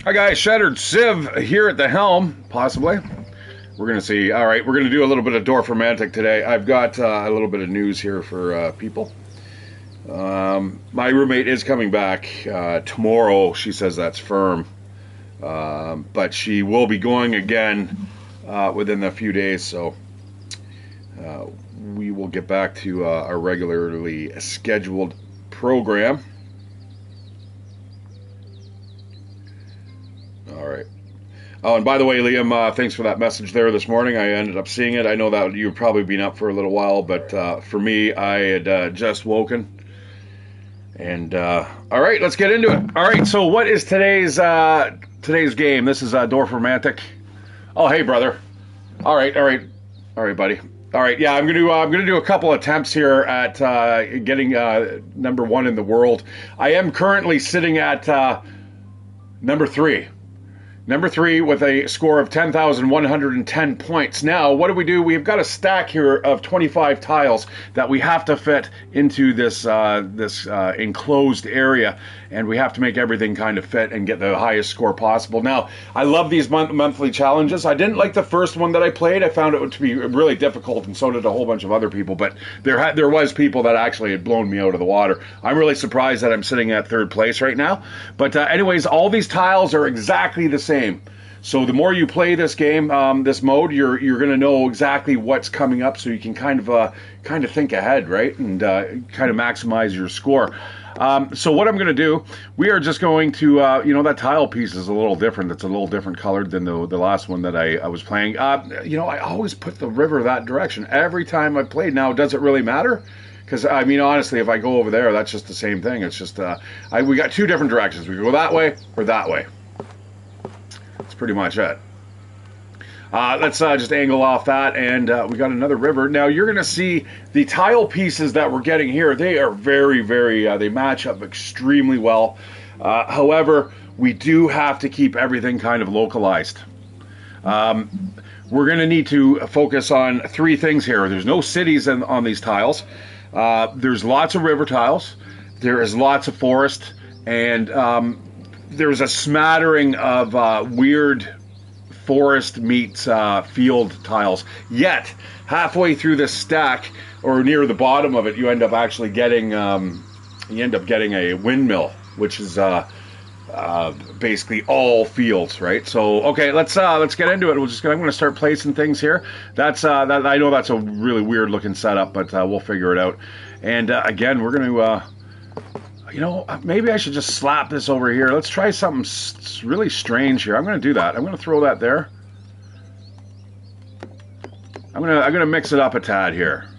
Hi guys, Shatteredciv here at the helm, possibly. We're going to see. All right, we're going to do a little bit of Dorfromantik today. I've got a little bit of news here for people. My roommate is coming back tomorrow. She says that's firm. But she will be going again within a few days, so we will get back to our regularly scheduled program. All right. Oh, and by the way, Liam, thanks for that message there this morning. I ended up seeing it. I know that you've probably been up for a little while, but for me, I had just woken. And all right, let's get into it. All right, so what is today's game? This is Dorfromantik. Oh, hey, brother. All right, buddy. All right, yeah, I'm gonna do a couple attempts here at getting number one in the world. I am currently sitting at number three. Number three with a score of 10,110 points. Now, what do? We've got a stack here of 25 tiles that we have to fit into this enclosed area, and we have to make everything kind of fit and get the highest score possible. Now, I love these monthly challenges. I didn't like the first one that I played. I found it to be really difficult, and so did a whole bunch of other people. But there was people that actually had blown me out of the water. I'm really surprised that I'm sitting at third place right now. But anyways, all these tiles are exactly the same. So the more you play this game, this mode, you're going to know exactly what's coming up, so you can kind of think ahead, right, and kind of maximize your score. So what I'm going to do, we are just going to, that tile piece is a little different. It's a little different colored than the last one that I was playing. I always put the river that direction every time I played. Now, does it really matter? Because, I mean, honestly, if I go over there, that's just the same thing. It's just, we got two different directions. We go that way or that way. That's pretty much it. Let's just angle off that, and we got another river. Now, you're going to see the tile pieces that we're getting here. They are very, very, they match up extremely well. However, we do have to keep everything kind of localized. We're going to need to focus on three things here. There's no cities on these tiles. There's lots of river tiles. There is lots of forest, and there's a smattering of weird forest meets field tiles. Yet, halfway through this stack, or near the bottom of it, you end up actually getting a windmill, which is basically all fields, right? So, okay, let's get into it. I'm going to start placing things here. That I know that's a really weird looking setup, but we'll figure it out. And again, we're going to. Maybe I should just slap this over here. Let's try something really strange here. I'm going to do that. I'm going to throw that there. I'm going to mix it up a tad here.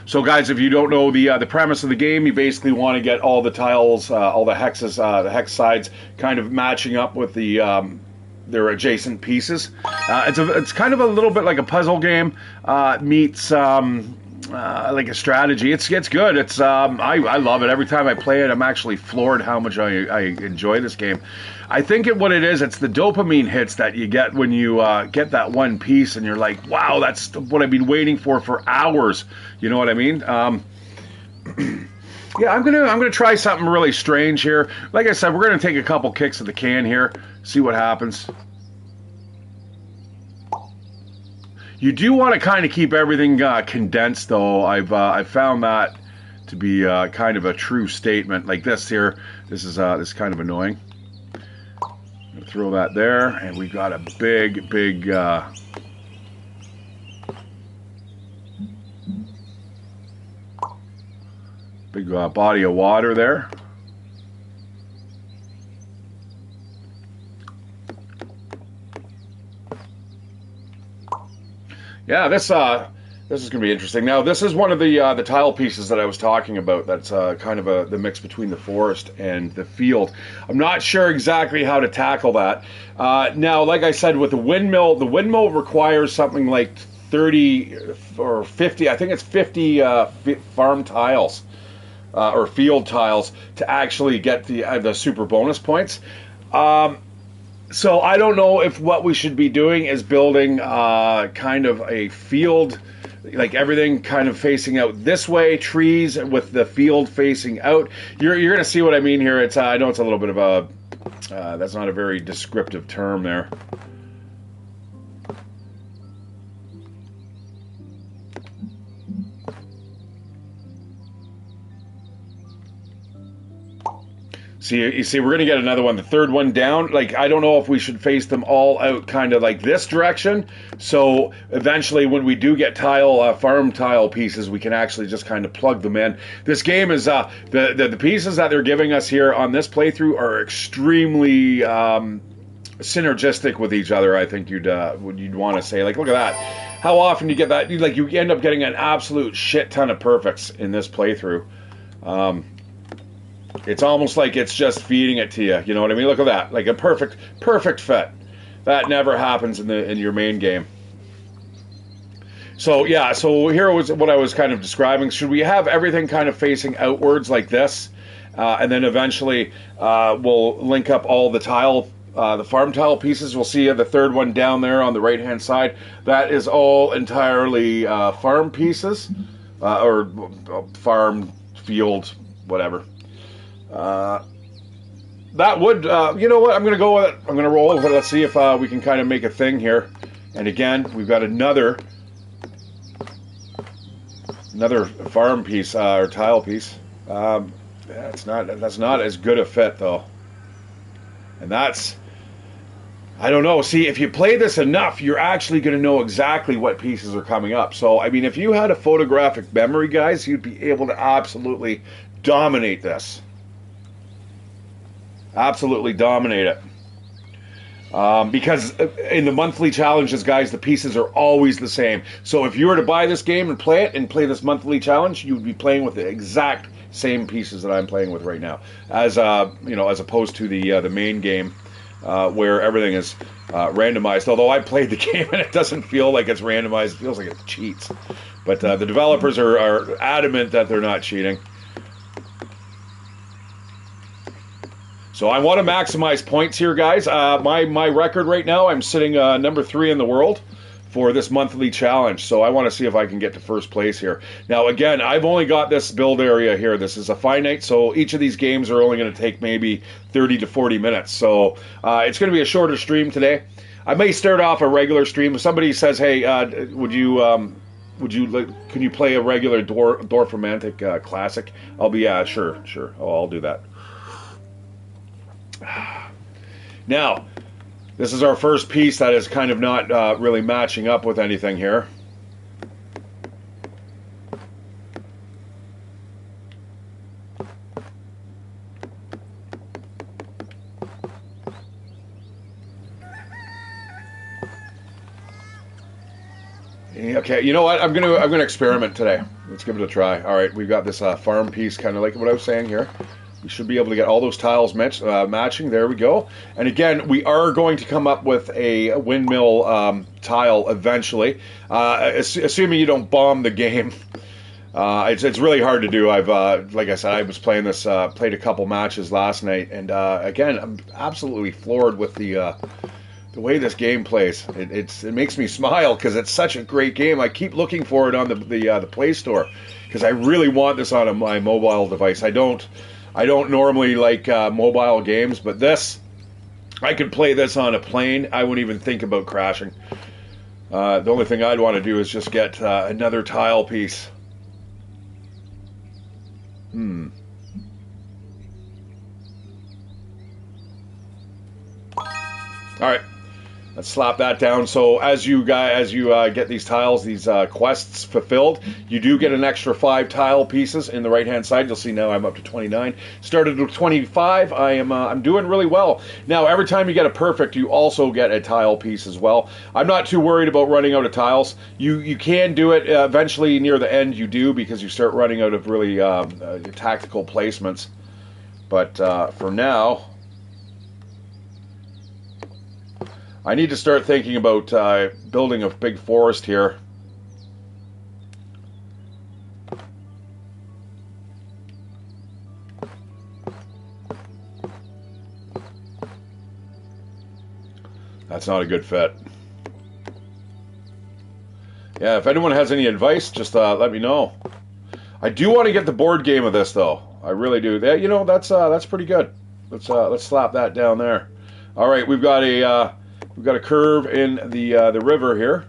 So, guys, if you don't know the premise of the game, you basically want to get all the tiles, all the hexes, the hex sides, kind of matching up with their adjacent pieces. It's kind of a little bit like a puzzle game meets like a strategy. It's good. I love it. Every time I play it, I'm actually floored how much I enjoy this game. I think what it is, it's the dopamine hits that you get when you get that one piece, and you're like, wow, that's what I've been waiting for hours. You know what I mean? Yeah, I'm gonna try something really strange here. Like I said, we're gonna take a couple kicks of the can here, see what happens. You do want to kind of keep everything condensed, though. I've found that to be kind of a true statement. Like this here, this is kind of annoying. I'm gonna throw that there, and we've got a big body of water there. Yeah, this is going to be interesting. Now, this is one of the tile pieces that I was talking about. That's kind of the mix between the forest and the field. I'm not sure exactly how to tackle that. Now, like I said, with the windmill requires something like 30 or 50. I think it's 50 farm tiles or field tiles to actually get the super bonus points. So I don't know if what we should be doing is building kind of a field, like everything kind of facing out this way, trees with the field facing out. You're going to see what I mean here. It's I know it's a little bit of a that's not a very descriptive term there. See, you see, we're going to get another one, the third one down. Like, I don't know if we should face them all out kind of like this direction. So eventually, when we do get farm tile pieces, we can actually just kind of plug them in. This game is, the pieces that they're giving us here on this playthrough are extremely synergistic with each other, I think you'd want to say. Like, look at that. How often you get that? You end up getting an absolute shit ton of perfects in this playthrough. It's almost like it's just feeding it to you. You know what I mean? Look at that. Like a perfect fit. That never happens in your main game. So yeah, so here was what I was kind of describing. Should we have everything kind of facing outwards like this? And then eventually we'll link up all the the farm tile pieces. We'll see the third one down there on the right-hand side. That is all entirely farm pieces. Or farm, field, whatever. That would, you know what, I'm going to go with it. I'm going to roll with it. Let's see if we can kind of make a thing here. And again, we've got another farm piece, or tile piece. That's not as good a fit, though. And that's, I don't know. See, if you play this enough, you're actually going to know exactly what pieces are coming up. So, I mean, if you had a photographic memory, guys, you'd be able to absolutely dominate this. Absolutely dominate it. Because in the monthly challenges, guys, the pieces are always the same. So if you were to buy this game and play this monthly challenge, you would be playing with the exact same pieces that I'm playing with right now, as as opposed to the main game where everything is randomized. Although I played the game and it doesn't feel like it's randomized; it feels like it's cheats. But the developers are adamant that they're not cheating. So I want to maximize points here, guys. My record right now, I'm sitting number 3 in the world for this monthly challenge. So I want to see if I can get to first place here. Now, again, I've only got this build area here. This is a finite, so each of these games are only going to take maybe 30 to 40 minutes. So it's going to be a shorter stream today. I may start off a regular stream. If somebody says, hey, can you play a regular Dorfromantik classic? I'll be, sure. Oh, I'll do that. Now, this is our first piece that is kind of not really matching up with anything here. Okay, you know what? I'm gonna experiment today. Let's give it a try. All right, we've got this farm piece, kind of like what I was saying here. We should be able to get all those tiles matching. There we go. And again, we are going to come up with a windmill tile eventually, assuming you don't bomb the game. It's really hard to do. I've like I said, I was playing this, played a couple matches last night, and again, I'm absolutely floored with the way this game plays. It makes me smile because it's such a great game. I keep looking for it on the Play Store because I really want this on my mobile device. I don't normally like mobile games, but this, I could play this on a plane. I wouldn't even think about crashing. The only thing I'd want to do is just get another tile piece. All right. Let's slap that down. So as you get these tiles, these quests fulfilled, you do get an extra 5 tile pieces in the right-hand side. You'll see now I'm up to 29. Started with 25. I'm doing really well. Now every time you get a perfect, you also get a tile piece as well. I'm not too worried about running out of tiles. You can do it eventually near the end. You do, because you start running out of really tactical placements. But for now, I need to start thinking about building a big forest here. That's not a good fit. Yeah, if anyone has any advice, just let me know. I do want to get the board game of this, though. I really do. That, you know, that's pretty good. Let's slap that down there. All right, we've got a curve in the river here.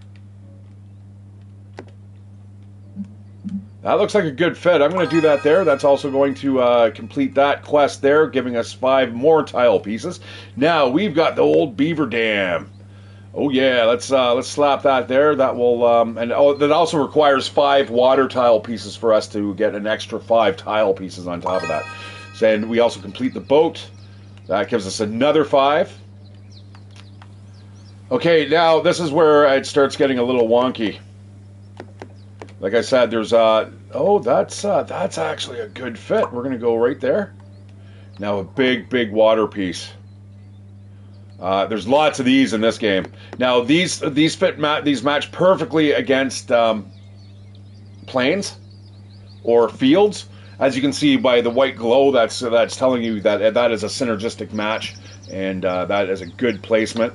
That looks like a good fit. I'm going to do that there. That's also going to complete that quest there, giving us 5 more tile pieces. Now we've got the old beaver dam. Oh yeah, let's slap that there. That will that also requires 5 water tile pieces for us to get an extra 5 tile pieces on top of that. So, and we also complete the boat. That gives us another 5. Okay, now this is where it starts getting a little wonky. Like I said, there's oh, that's actually a good fit. We're gonna go right there. Now a big water piece. There's lots of these in this game. Now these match perfectly against plains or fields, as you can see by the white glow. That's telling you that that is a synergistic match, and that is a good placement.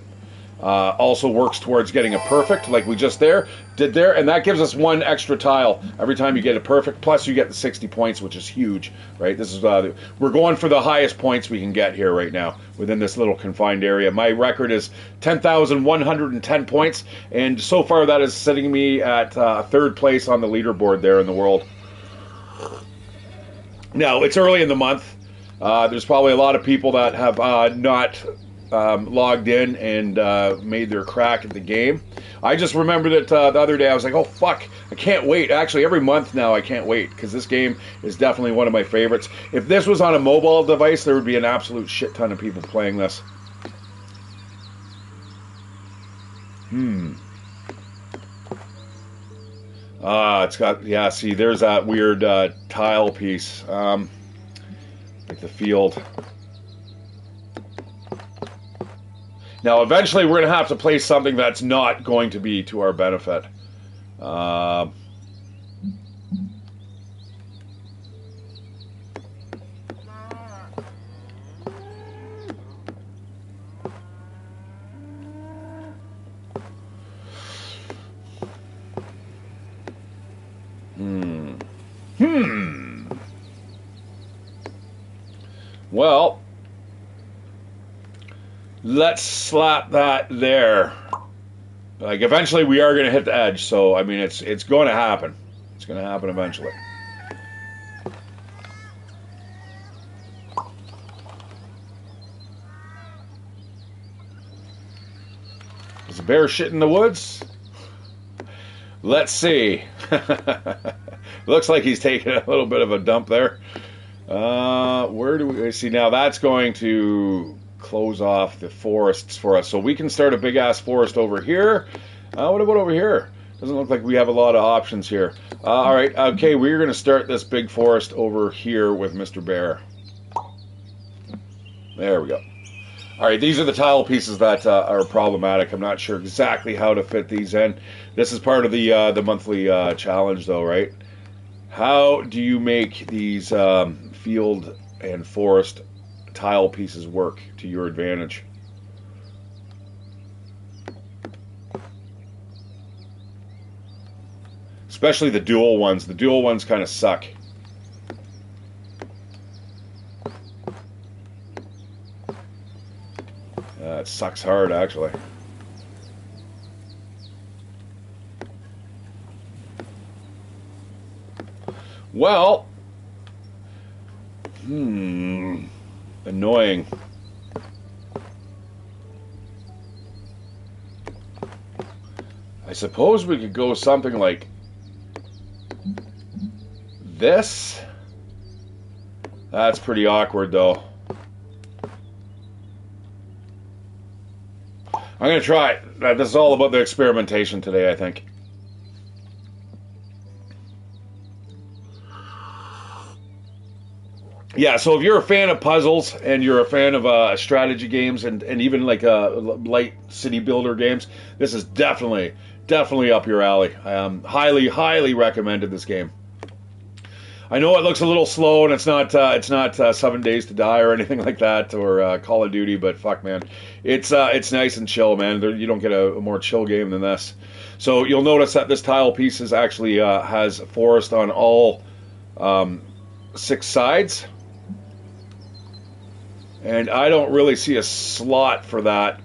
Also works towards getting a perfect, like we just did there, and that gives us 1 extra tile every time you get a perfect. Plus, you get the 60 points, which is huge, right? This is we're going for the highest points we can get here right now within this little confined area. My record is 10,110 points, and so far that is setting me at 3rd place on the leaderboard there in the world. Now it's early in the month. There's probably a lot of people that have not logged in and made their crack at the game. I just remembered it the other day. I was like, oh fuck, I can't wait. Actually, every month now I can't wait, because this game is definitely one of my favorites. If this was on a mobile device, there would be an absolute shit ton of people playing this. It's got, yeah, see, there's that weird tile piece, like the field. Now, eventually, we're going to have to place something that's not going to be to our benefit. Well, let's slap that there. Like, eventually we are going to hit the edge, so I mean it's going to happen. It's going to happen eventually. Is a bear shit in the woods? Let's see. Looks like he's taking a little bit of a dump there. Where do we see now? That's going to close off the forests for us, so we can start a big ass forest over here. What about over here? Doesn't look like we have a lot of options here. All right, okay, we're going to start this big forest over here with Mr. Bear. There we go. All right, these are the tile pieces that are problematic. I'm not sure exactly how to fit these in. This is part of the monthly challenge, though, right? How do you make these field and forest tile pieces work to your advantage? Especially the dual ones. The dual ones kind of suck. It sucks hard, actually. Well, annoying. I suppose we could go something like this. That's pretty awkward, though. I'm going to try it. This is all about the experimentation today, I think. Yeah, so if you're a fan of puzzles and you're a fan of strategy games and even like light city builder games, this is definitely up your alley. Highly recommended this game. I know it looks a little slow, and it's not 7 Days to Die or anything like that, or Call of Duty, but fuck, man, it's nice and chill, man. You don't get a more chill game than this. So you'll notice that this tile piece is actually has forest on all 6 sides, and I don't really see a slot for that.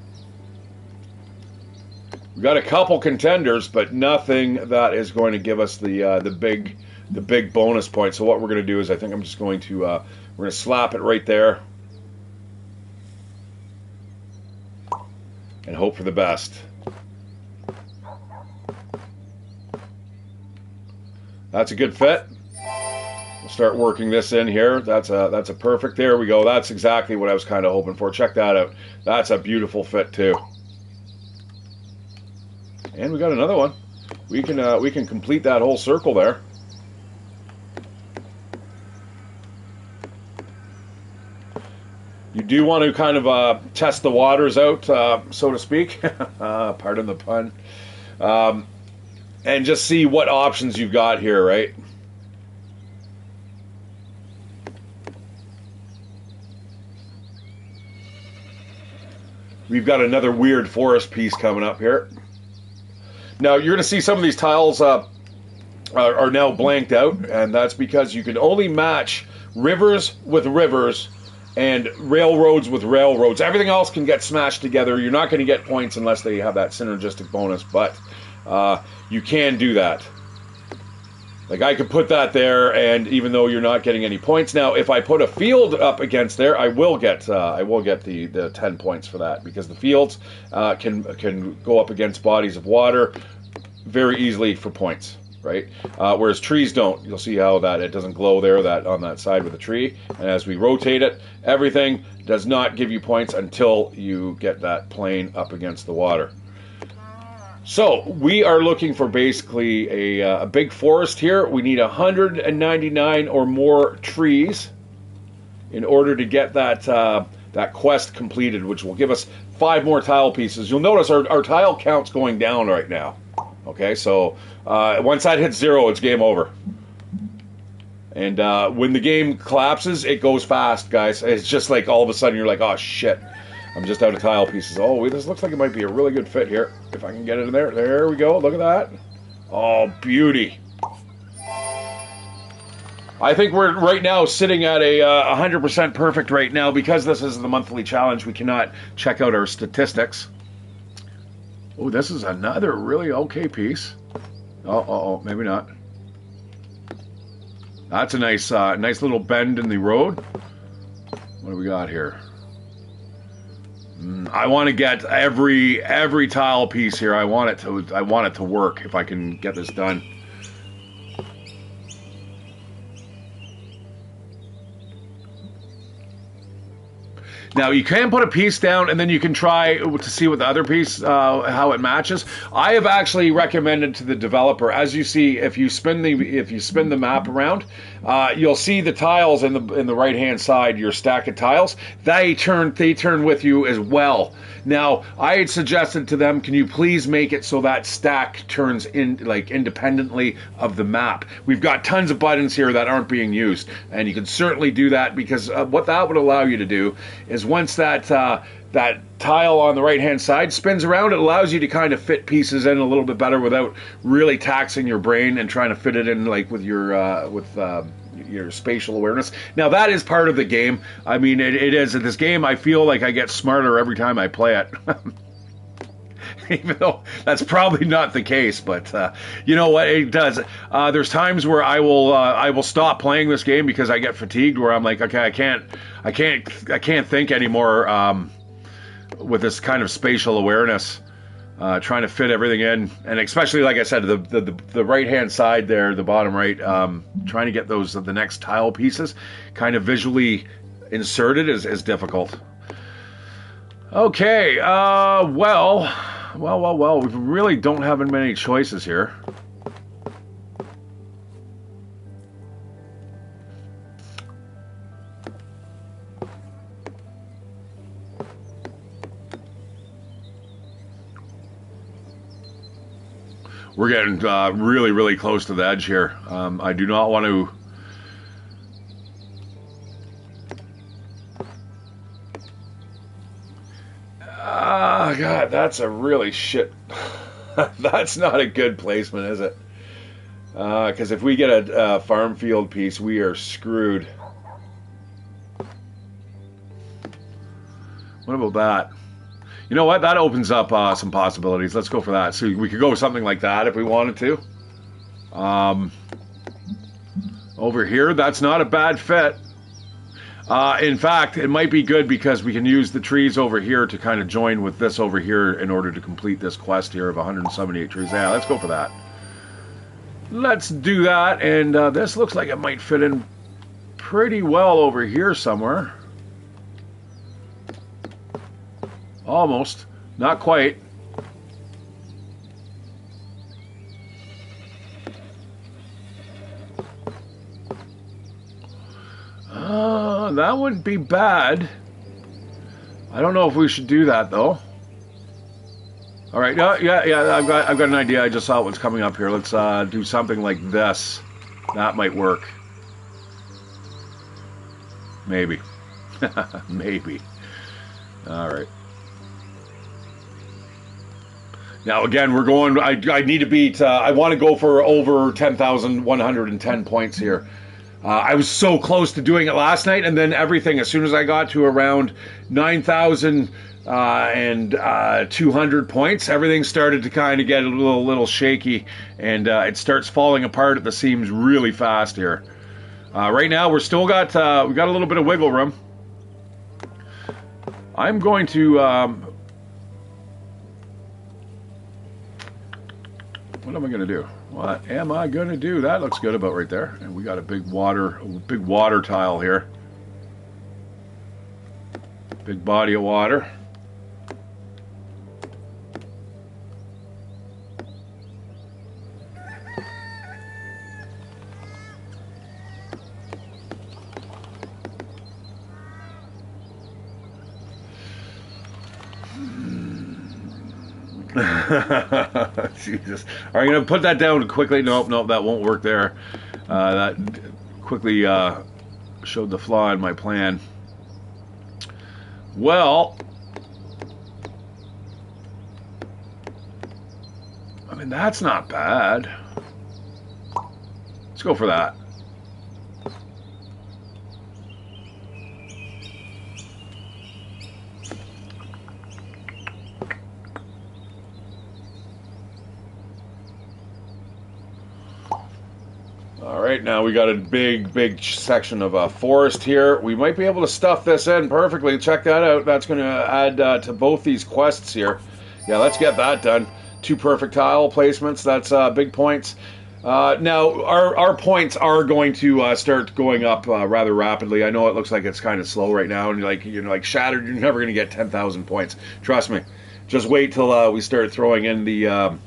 We've got a couple contenders, but nothing that is going to give us the big bonus point. So what we're going to do is, I think I'm just going to we're going to slap it right there and hope for the best. That's a good fit. We'll start working this in here. That's a perfect. There we go. That's exactly what I was kind of hoping for. Check that out. That's a beautiful fit too. And we got another one. We can complete that whole circle there. You do want to kind of test the waters out, so to speak. Pardon the pun. And just see what options you've got here, right? We've got another weird forest piece coming up here. Now, you're going to see some of these tiles are now blanked out, and that's because you can only match rivers with rivers and railroads with railroads. Everything else can get smashed together. You're not going to get points unless they have that synergistic bonus, but you can do that. Like, I could put that there, and even though you're not getting any points. Now, if I put a field up against there, I will get the 10 points for that, because the fields can go up against bodies of water very easily for points, right? Whereas trees don't. You'll see how that it doesn't glow there on that side with the tree. And as we rotate it, everything does not give you points until you get that plane up against the water. So we are looking for basically a big forest here. We need 199 or more trees in order to get that quest completed, which will give us 5 more tile pieces. You'll notice our tile count's going down right now. Okay, so once that hits 0, it's game over. And when the game collapses, it goes fast, guys. It's just like all of a sudden you're like, oh shit, I'm just out of tile pieces. Oh, this looks like it might be a really good fit here. If I can get it in there. There we go. Look at that. Oh, beauty. I think we're right now sitting at a 100% perfect right now. Because this is the monthly challenge, we cannot check out our statistics. Oh, this is another really okay piece. Oh, maybe not. That's a nice little bend in the road. What do we got here? I want to get every tile piece here. I want it to work if I can get this done. Now, you can put a piece down, and then you can try to see with the other piece how it matches. I have actually recommended to the developer, as you see, if you spin the map around, you'll see the tiles in the right hand side. Your stack of tiles, they turn with you as well. Now, I had suggested to them, can you please make it so that stack turns in like independently of the map? We've got tons of buttons here that aren't being used, and you can certainly do that, because what that would allow you to do is once that tile on the right hand side spins around, it allows you to kind of fit pieces in a little bit better without really taxing your brain and trying to fit it in like with your spatial awareness. Now, that is part of the game. I mean, it is. In this game, I feel like I get smarter every time I play it. Even though that's probably not the case, but you know what, it does. There's times where I will stop playing this game because I get fatigued, where I'm like, okay, I can't think anymore with this kind of spatial awareness, trying to fit everything in, and especially, like I said, the right hand side there, the bottom right, trying to get the next tile pieces kind of visually inserted is difficult. Okay, well, we really don't have many choices here. We're getting really, really close to the edge here. I do not want to God, that's a really shit. That's not a good placement, is it? Because if we get a farm field piece, we are screwed. What about that? You know what? That opens up some possibilities. Let's go for that. So we could go with something like that if we wanted to. Over here, that's not a bad fit. In fact, it might be good because we can use the trees over here to kind of join with this over here in order to complete this quest here of 178 trees. Yeah, let's go for that. Let's do that, and this looks like it might fit in pretty well over here somewhere. Almost. Not quite. That wouldn't be bad. I don't know if we should do that though. All right, yeah. I've got an idea. I just saw what's coming up here. Let's do something like this. That might work. Maybe. Maybe. All right. Now again, we're going. I need to beat. I want to go for over 10,110 points here. I was so close to doing it last night, and then everything, as soon as I got to around 9,200 points, everything started to kind of get a little shaky, and it starts falling apart at the seams really fast here. Right now, we got a little bit of wiggle room. I'm going to. What am I going to do? What am I going to do? That looks good about right there. And we got a big water tile here. Big body of water. Jesus. Are you going to put that down quickly? Nope, that won't work there. That quickly showed the flaw in my plan. Well, I mean, that's not bad. Let's go for that. All right, now we got a big section of forest here. We might be able to stuff this in perfectly. Check that out. That's going to add to both these quests here. Yeah, let's get that done. 2 perfect tile placements. That's big points. Now, our points are going to start going up rather rapidly. I know it looks like it's kind of slow right now, and like Shattered, you're never going to get 10,000 points. Trust me. Just wait till we start throwing in the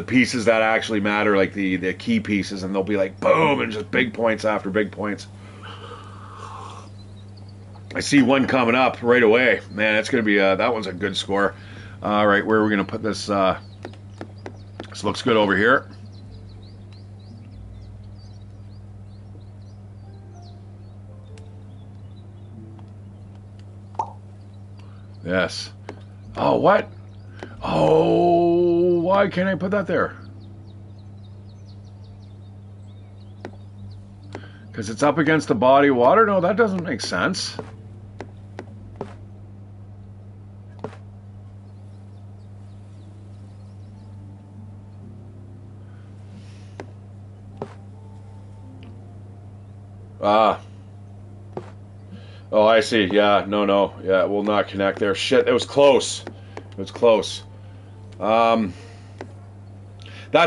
pieces that actually matter, like the key pieces, and they'll be like boom, and just big points after big points. I see one coming up right away. Man, it's going to be that one's a good score. All right, where are we going to put this? This looks good over here. Yes. Oh, what? Oh, why can't I put that there? Because it's up against the body of water? No, that doesn't make sense. Oh, I see. Yeah, no. Yeah, it will not connect there. Shit, it was close. It was close. That's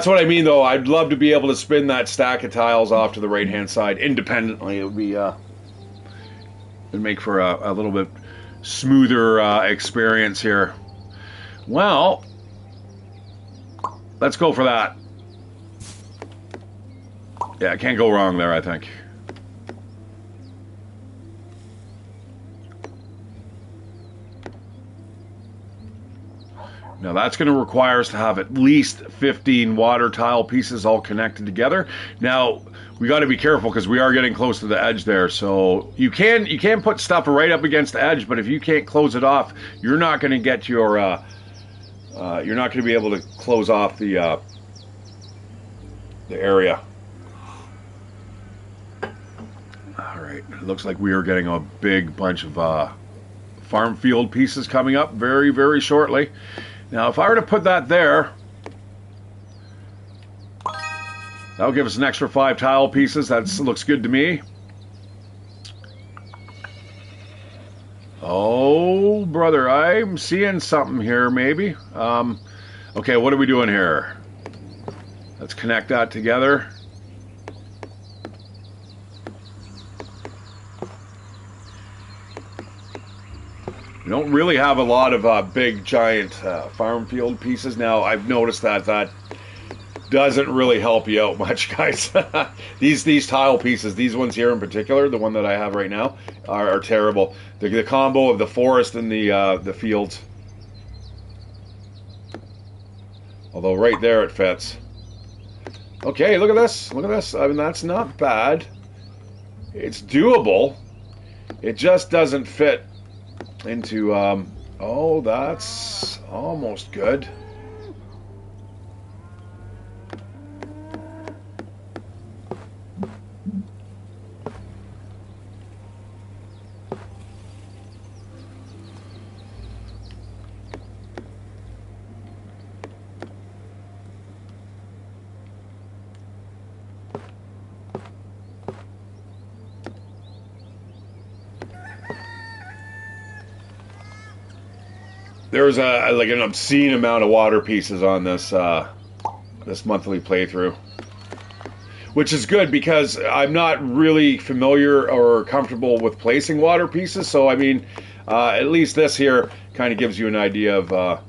what I mean, though. I'd love to be able to spin that stack of tiles off to the right-hand side independently. It would be, it'd make for a little bit smoother experience here. Well, let's go for that. Yeah, can't go wrong there, I think. Now that's going to require us to have at least 15 water tile pieces all connected together. Now we got to be careful because we are getting close to the edge there. So you can put stuff right up against the edge, but if you can't close it off, you're not going to get your you're not going to be able to close off the area. All right, it looks like we are getting a big bunch of farm field pieces coming up very, very shortly. Now, if I were to put that there, that'll give us an extra 5 tile pieces. That looks good to me. Oh, brother, I'm seeing something here, maybe. Okay, what are we doing here? Let's connect that together. We don't really have a lot of big, giant farm field pieces. Now, I've noticed that doesn't really help you out much, guys. these tile pieces, these ones here in particular, the one that I have right now, are terrible. The combo of the forest and the fields. Although right there it fits. Okay, look at this. Look at this. I mean, that's not bad. It's doable. It just doesn't fit into, oh, that's almost good. There's like an obscene amount of water pieces on this this monthly playthrough, which is good because I'm not really familiar or comfortable with placing water pieces. So I mean, at least this here kind of gives you an idea of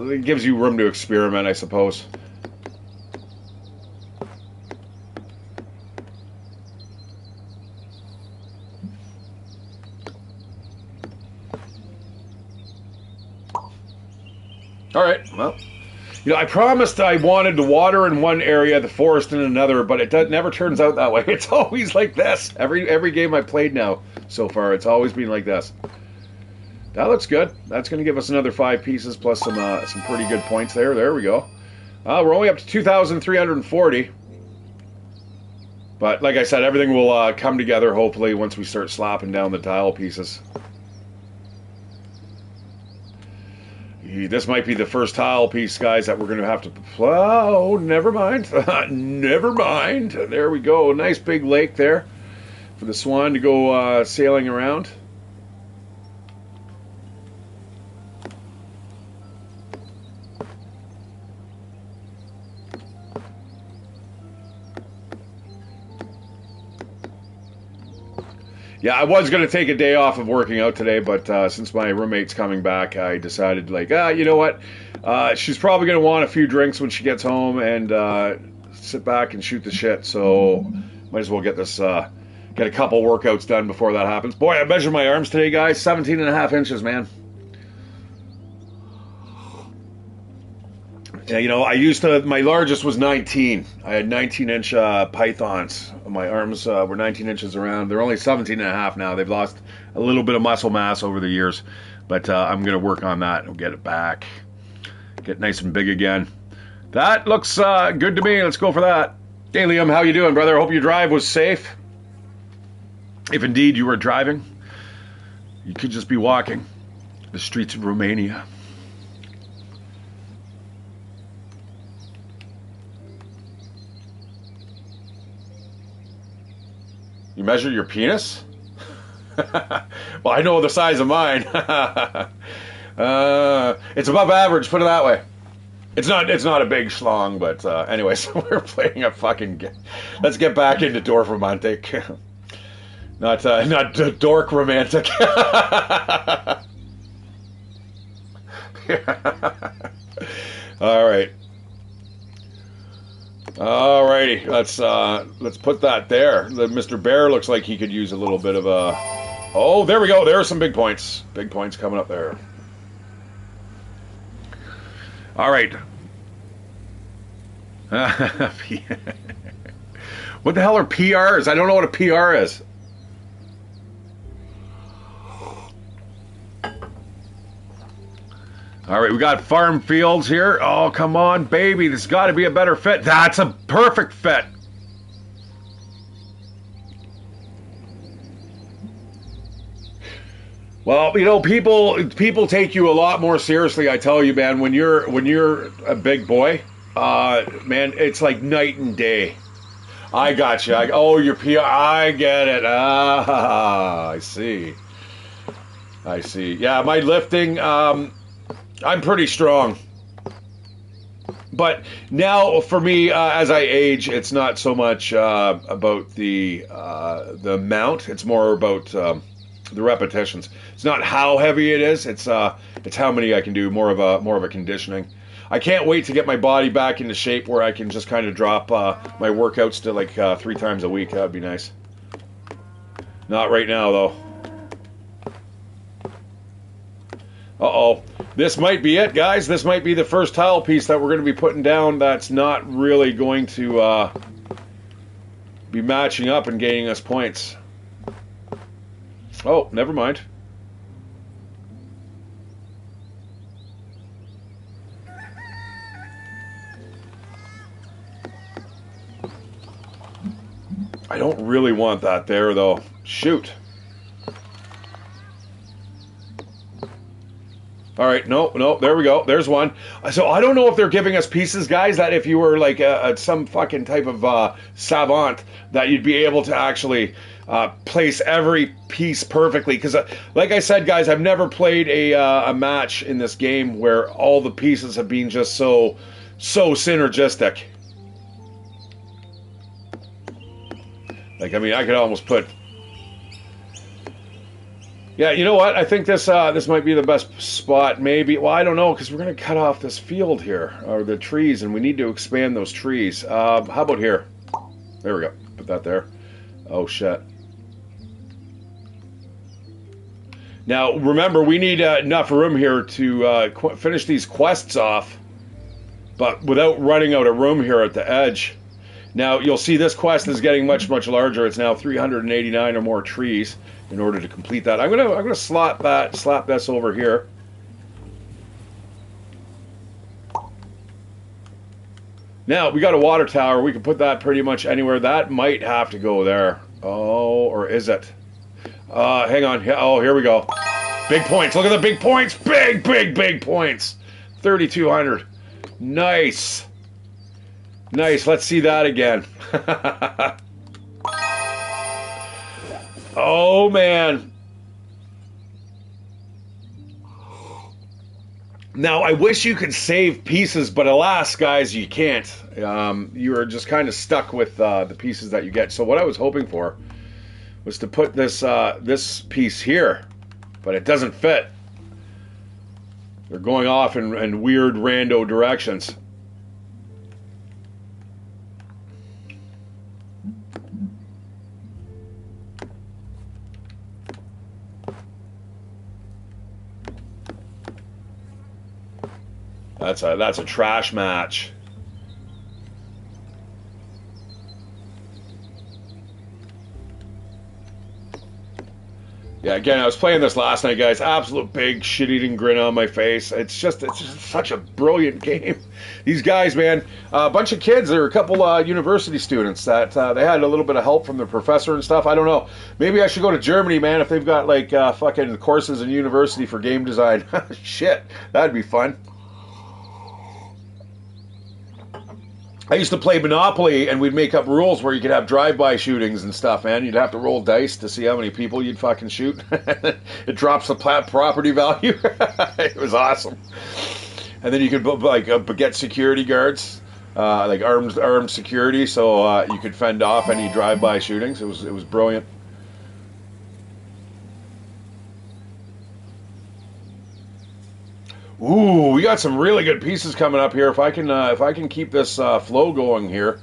it gives you room to experiment, I suppose. All right, well, you know, I promised I wanted the water in one area, the forest in another, but it never turns out that way. It's always like this. Every game I've played now so far, it's always been like this. That looks good. That's going to give us another 5 pieces plus some pretty good points there. There we go. We're only up to 2,340. But like I said, everything will come together hopefully once we start slapping down the tile pieces. This might be the first tile piece, guys, that we're going to have to... Oh, never mind. Never mind. There we go. Nice big lake there for the swan to go sailing around. Yeah, I was going to take a day off of working out today, but since my roommate's coming back, I decided, like, you know what? She's probably going to want a few drinks when she gets home and sit back and shoot the shit, so might as well get this, get a couple workouts done before that happens. Boy, I measured my arms today, guys. 17.5 inches, man. Yeah, you know, my largest was 19. I had 19-inch pythons. My arms were 19 inches around. They're only 17.5 now. They've lost a little bit of muscle mass over the years. But I'm going to work on that and get it back. Get nice and big again. That looks good to me. Let's go for that. Hey, Liam, how you doing, brother? Hope your drive was safe. If indeed you were driving, you could just be walking the streets of Romania. You measure your penis? Well, I know the size of mine. It's above average, put it that way. It's not a big schlong, but anyway, so we're playing a fucking... Let's get back into Dorfromantik. not dork romantic. All right. Alrighty, let's put that there. Mr. Bear looks like he could use a little bit of a... Oh, there we go. There are some big points. Big points coming up there. All right. What the hell are PRs? I don't know what a PR is. All right, we got farm fields here. Oh, come on, baby. There's got to be a better fit. That's a perfect fit. Well, you know, people take you a lot more seriously. I tell you, man, when you're a big boy, man, it's like night and day. I got you. Oh, you're PR. I get it. Ah, I see. I see. Yeah, my lifting. I'm pretty strong. But now, for me, as I age, it's not so much about the amount. It's more about the repetitions. It's not how heavy it is. It's how many I can do. More of a conditioning. I can't wait to get my body back into shape where I can just kind of drop my workouts to like 3 times a week. That'd be nice. Not right now, though. Uh-oh. This might be it, guys. This might be the first tile piece that we're going to be putting down that's not really going to be matching up and gaining us points. Oh, never mind. I don't really want that there, though. Shoot. All right, no, there we go. There's one. So I don't know if they're giving us pieces, guys, that if you were like some fucking type of savant, that you'd be able to actually place every piece perfectly. Because, like I said, guys, I've never played a match in this game where all the pieces have been just so synergistic. Like, I mean, I could almost put... Yeah, you know what? I think this might be the best spot, maybe. Well, I don't know, because we're going to cut off this field here, or the trees, and we need to expand those trees. How about here? There we go. Put that there. Oh, shit. Now, remember, we need enough room here to finish these quests off, but without running out of room here at the edge. Now, you'll see this quest is getting much larger. It's now 389 or more trees in order to complete that. I'm gonna slap this over here. Now, we got a water tower. We can put that pretty much anywhere. That might have to go there. Oh, or is it? Hang on. Oh, here we go. Big points. Look at the big points. Big points. 3,200. Nice. Nice. Let's see that again. Oh, man. Now, I wish you could save pieces, but alas, guys, you can't. You are just kind of stuck with the pieces that you get. So what I was hoping for was to put this piece here, but it doesn't fit. They're going off in weird rando directions. That's a trash match. Yeah, again, I was playing this last night, guys. Absolute big shit-eating grin on my face. It's just such a brilliant game. These guys, man, a bunch of kids. There were a couple university students that they had a little bit of help from the professor and stuff. I don't know. Maybe I should go to Germany, man, if they've got like fucking courses in university for game design. Shit, that'd be fun. I used to play Monopoly, and we'd make up rules where you could have drive-by shootings and stuff, man. You'd have to roll dice to see how many people you'd fucking shoot. It drops the property value. It was awesome. And then you could get security guards, like armed security, so you could fend off any drive-by shootings. It was brilliant. Ooh, we got some really good pieces coming up here. If I can keep this flow going here.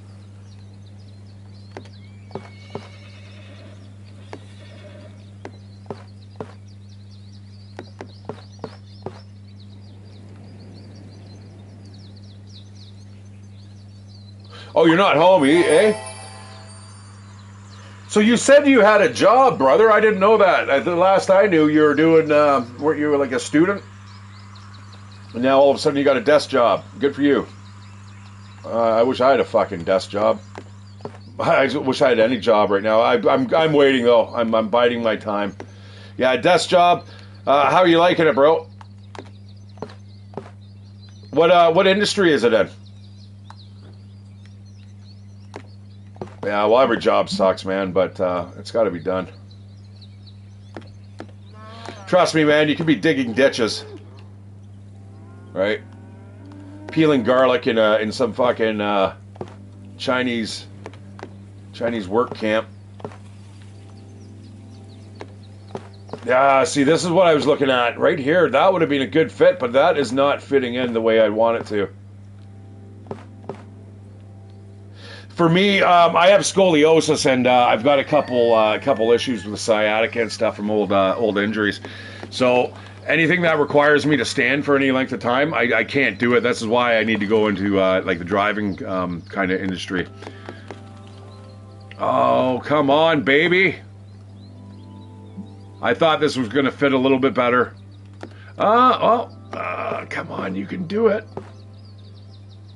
Oh, you're not home, eh? So you said you had a job, brother. I didn't know that. The last I knew, you were doing, weren't you like a student? And now all of a sudden you got a desk job. Good for you. I wish I had a fucking desk job. I wish I had any job right now. I'm waiting though. I'm biding my time. Yeah, desk job. How are you liking it, bro? What industry is it in? Yeah, well, every job sucks, man, but it's got to be done. Trust me, man. You could be digging ditches, right? Peeling garlic in some fucking Chinese work camp. Yeah, see, this is what I was looking at right here. That would have been a good fit, but that is not fitting in the way I want it to. For me, I have scoliosis, and I've got a couple issues with sciatica and stuff from old injuries. So anything that requires me to stand for any length of time, I can't do it. This is why I need to go into like the driving kind of industry. Oh, come on, baby. I thought this was going to fit a little bit better. Come on, you can do it.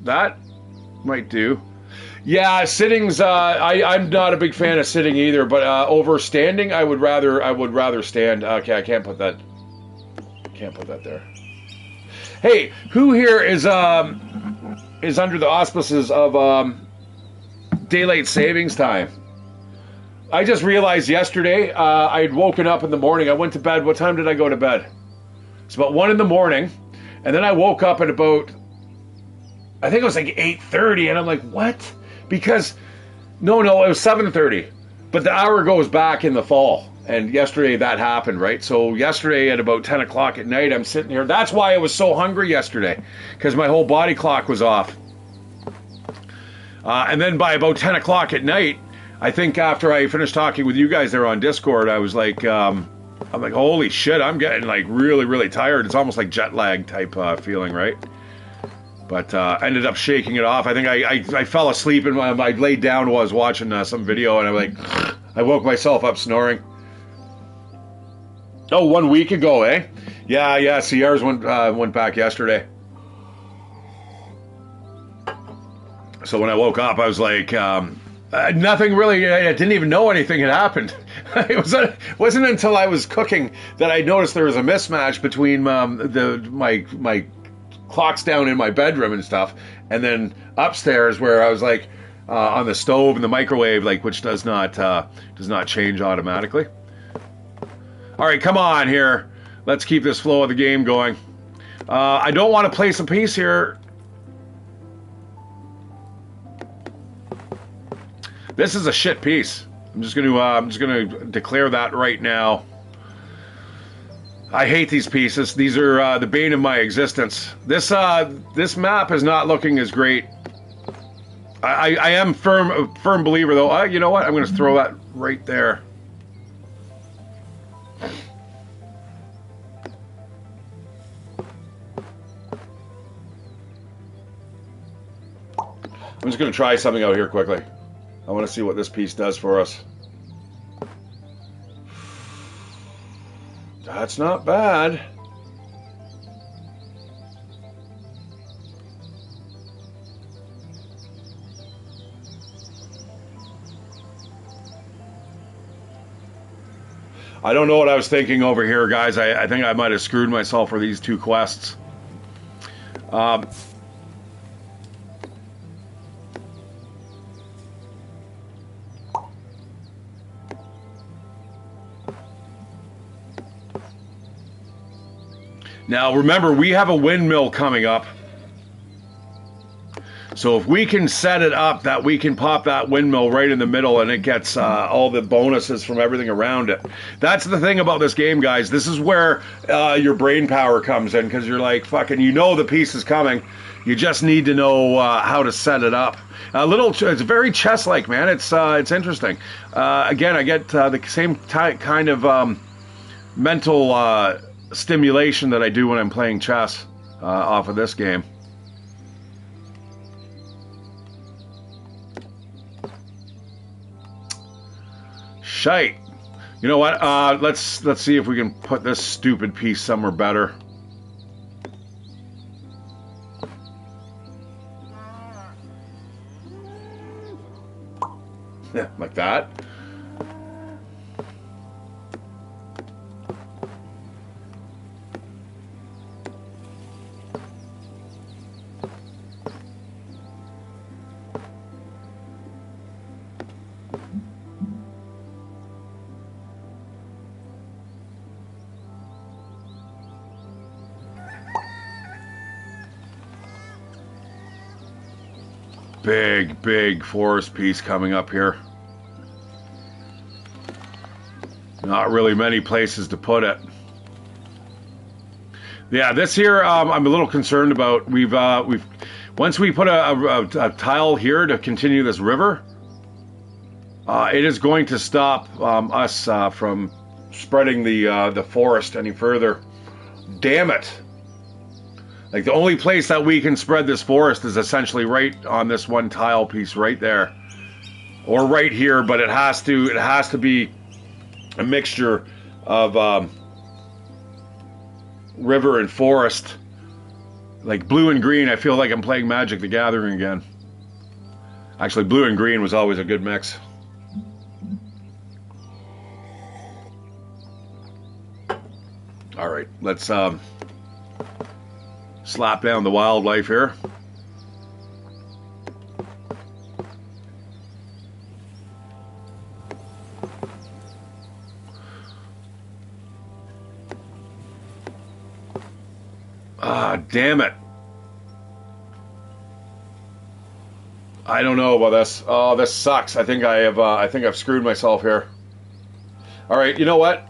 That might do. Yeah, sitting's. I'm not a big fan of sitting either, but over standing, I would rather stand. Okay, I can't put that. Can't put that there. Hey, who here is under the auspices of daylight savings time? I just realized yesterday I had woken up in the morning. I went to bed. What time did I go to bed? It's about 1 a.m, and then I woke up at about, I think it was like 8:30, and I'm like, what? Because no, it was 7:30, but the hour goes back in the fall, and yesterday that happened, right? So yesterday at about 10 o'clock at night, I'm sitting here. That's why I was so hungry yesterday, because my whole body clock was off. And then by about 10 o'clock at night, I think after I finished talking with you guys there on Discord, I was like, I'm like, holy shit, I'm getting like really, really tired. It's almost like jet lag type feeling, right? But I ended up shaking it off. I think I fell asleep and I laid down while I was watching some video, and I woke myself up snoring. Oh, 1 week ago, eh? Yeah. Sierra's went back yesterday. So when I woke up, I was like, nothing really. I didn't even know anything had happened. It wasn't until I was cooking that I noticed there was a mismatch between my clocks down in my bedroom and stuff, and then upstairs where I was like on the stove and the microwave, like, which does not change automatically. All right, come on here. Let's keep this flow of the game going. I don't want to place a piece here. This is a shit piece. I'm just gonna declare that right now. I hate these pieces. These are the bane of my existence. This map is not looking as great. I am a firm believer though. You know what? I'm gonna throw that right there. I'm just gonna try something out here quickly. I want to see what this piece does for us. That's not bad. I don't know what I was thinking over here, guys. I think I might have screwed myself for these two quests. Now, remember, we have a windmill coming up. So if we can set it up that we can pop that windmill right in the middle and it gets all the bonuses from everything around it. That's the thing about this game, guys. This is where your brain power comes in, because you're like, fucking, you know the piece is coming. You just need to know how to set it up. It's very chess-like, man. It's interesting. Again, I get the same kind of mental stimulation that I do when I'm playing chess off of this game. Shite. You know what? Let's see if we can put this stupid piece somewhere better. Yeah, like that. Big forest piece coming up here. Not really many places to put it. Yeah, this here I'm a little concerned about. We've once we put a tile here to continue this river, it is going to stop us from spreading the forest any further. Damn it! Like, the only place that we can spread this forest is essentially right on this one tile piece right there, or right here. But it has to be a mixture of river and forest, like blue and green. I feel like I'm playing Magic the Gathering again. Actually, blue and green was always a good mix. All right, let's slap down the wildlife here. Ah, damn it. I don't know about this. Oh, this sucks. I think I've screwed myself here. All right, you know what?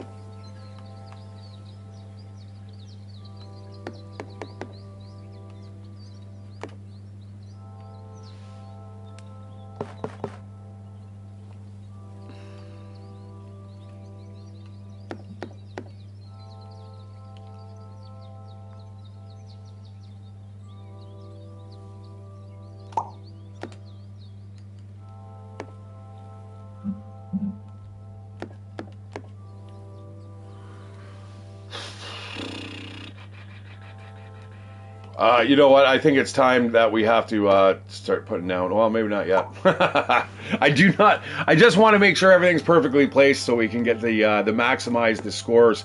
You know what? I think it's time that we have to start putting down. Well, maybe not yet. I do not. I just want to make sure everything's perfectly placed so we can get the maximize the scores.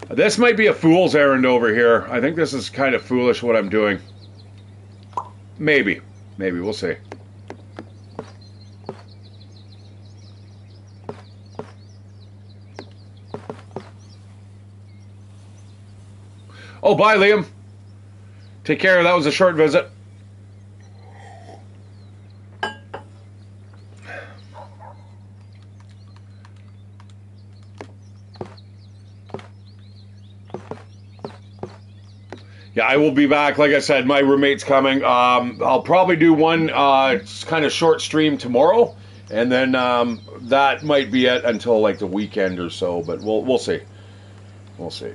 This might be a fool's errand over here. I think this is kind of foolish what I'm doing. Maybe we'll see. Oh, bye, Liam. Take care. That was a short visit. Yeah, I will be back. Like I said, my roommate's coming. I'll probably do one kind of short stream tomorrow, and then that might be it until like the weekend or so. But we'll see. We'll see.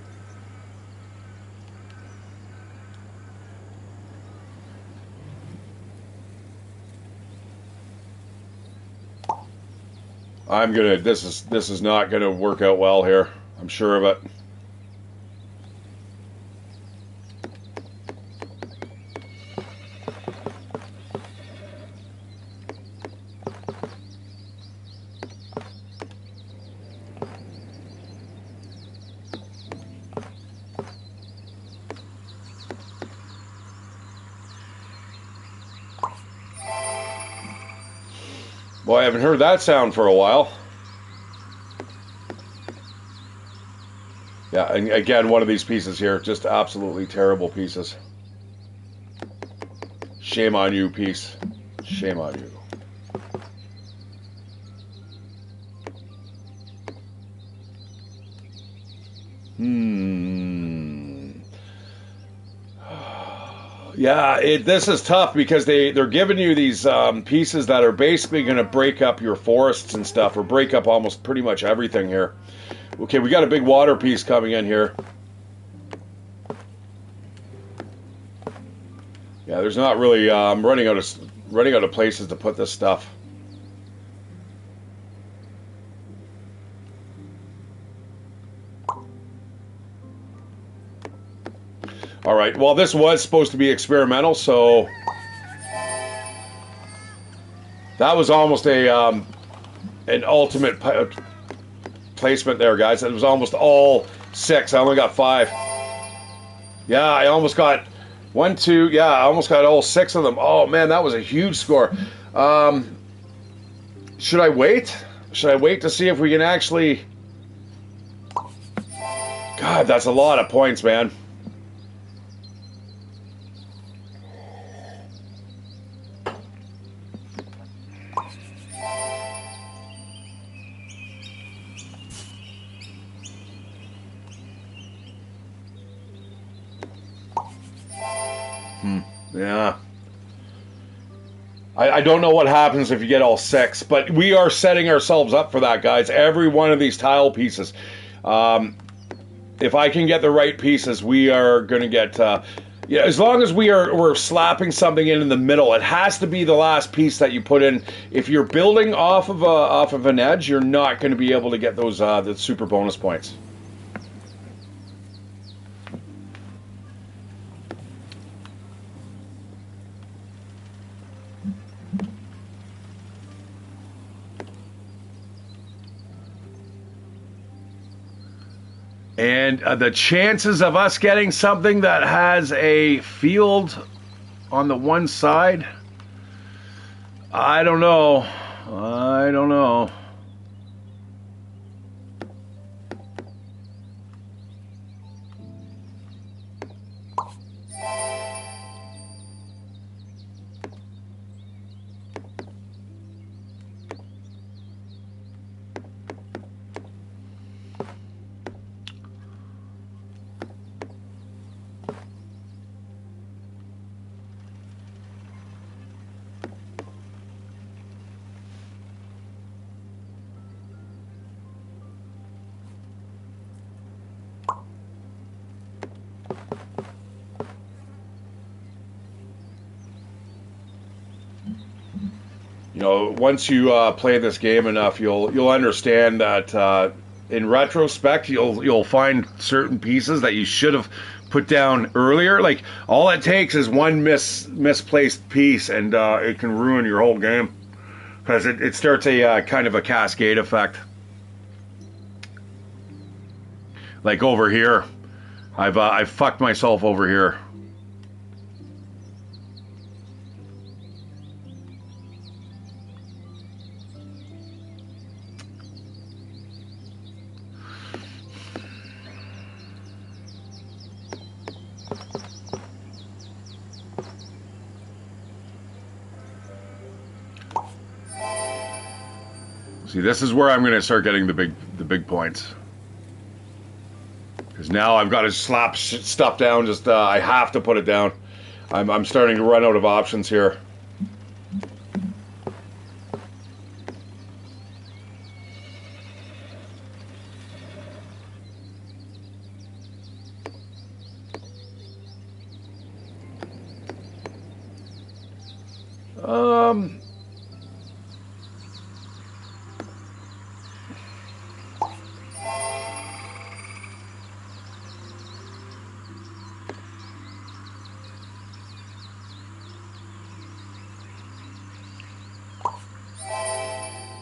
This is not gonna work out well here. I'm sure of it. Boy, I haven't heard that sound for a while. Yeah, and again, one of these pieces here, just absolutely terrible pieces. Shame on you, piece. Shame on you. Yeah, this is tough because they're giving you these pieces that are basically going to break up your forests and stuff, or break up almost pretty much everything here. Okay, we got a big water piece coming in here. Yeah, there's not really. I'm running out of running out of places to put this stuff. All right, well, this was supposed to be experimental, so that was almost a an ultimate placement there, guys. It was almost all 6. I only got 5. Yeah, I almost got 1, 2. Yeah, I almost got all 6 of them. Oh man, that was a huge score. Should I wait? Should I wait to see if we can actually? God, that's a lot of points, man. Yeah. I don't know what happens if you get all 6, but we are setting ourselves up for that, guys. Every one of these tile pieces. If I can get the right pieces, we are going to get... yeah, as long as we're slapping something in the middle, it has to be the last piece that you put in. If you're building off of an edge, you're not going to be able to get those the super bonus points. And the chances of us getting something that has a field on the one side, I don't know. I don't know. You know, once you play this game enough, you'll understand that in retrospect, you'll find certain pieces that you should have put down earlier. Like all it takes is one misplaced piece, and it can ruin your whole game because it starts a kind of a cascade effect. Like over here, I've fucked myself over here. See, this is where I'm going to start getting the big points. Because now I've got to slap stuff down. Just I have to put it down. I'm starting to run out of options here.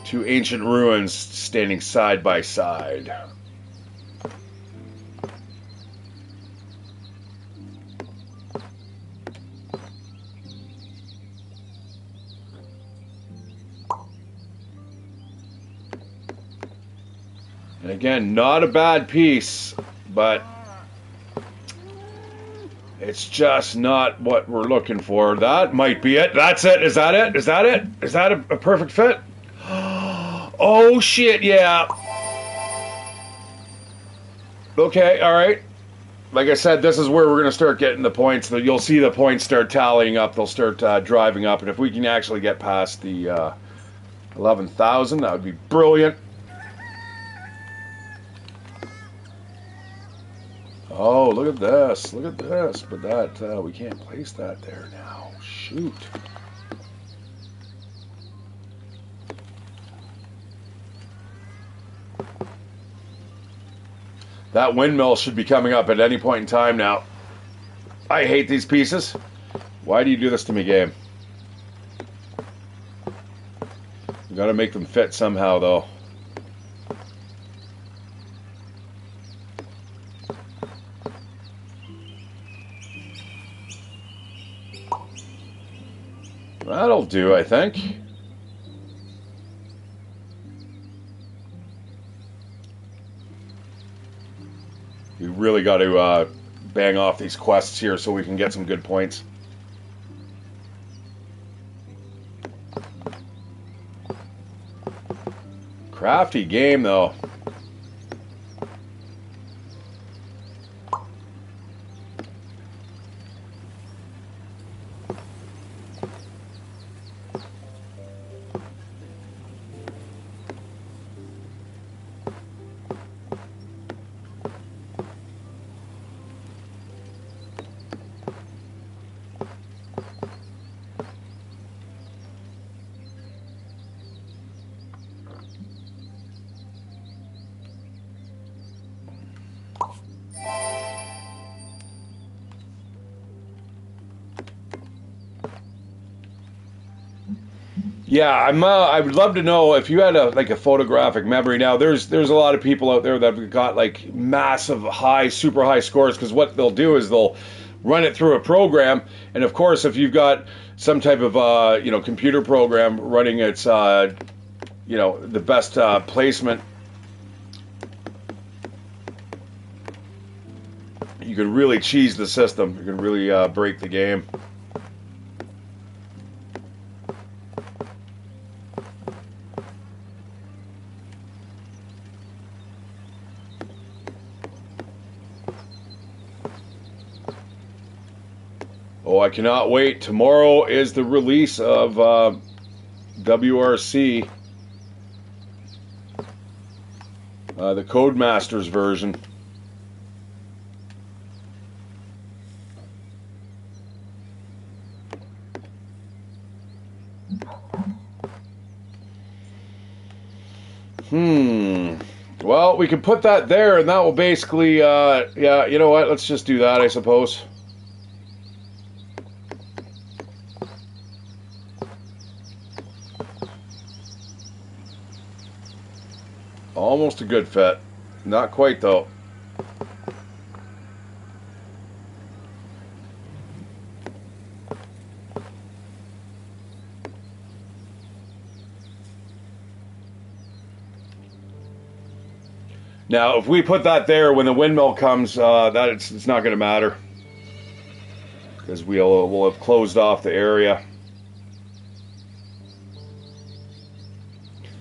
Two ancient ruins standing side by side. And again, not a bad piece, but it's just not what we're looking for. That might be it. That's it. Is that it? Is that it? Is that a perfect fit? Oh shit, yeah. Okay, alright. Like I said, this is where we're going to start getting the points. You'll see the points start tallying up. They'll start driving up. And if we can actually get past the 11,000, that would be brilliant. Oh, look at this. Look at this. But that, we can't place that there now. Shoot. That windmill should be coming up at any point in time now. I hate these pieces. Why do you do this to me, game? You gotta make them fit somehow, though. That'll do, I think. We really got to bang off these quests here so we can get some good points. Crafty game, though. Yeah, I would love to know if you had a photographic memory. Now, there's a lot of people out there that have got like massive high, super high scores, because what they'll do is they'll run it through a program, and of course, if you've got some type of computer program running its the best placement, you can really cheese the system. You can really break the game. Oh, I cannot wait. Tomorrow is the release of WRC, the Codemasters version. Well, we can put that there, and that will basically, yeah, you know what? Let's just do that, I suppose. Almost a good fit. Not quite, though. Now, if we put that there when the windmill comes, it's not going to matter, because we'll have closed off the area.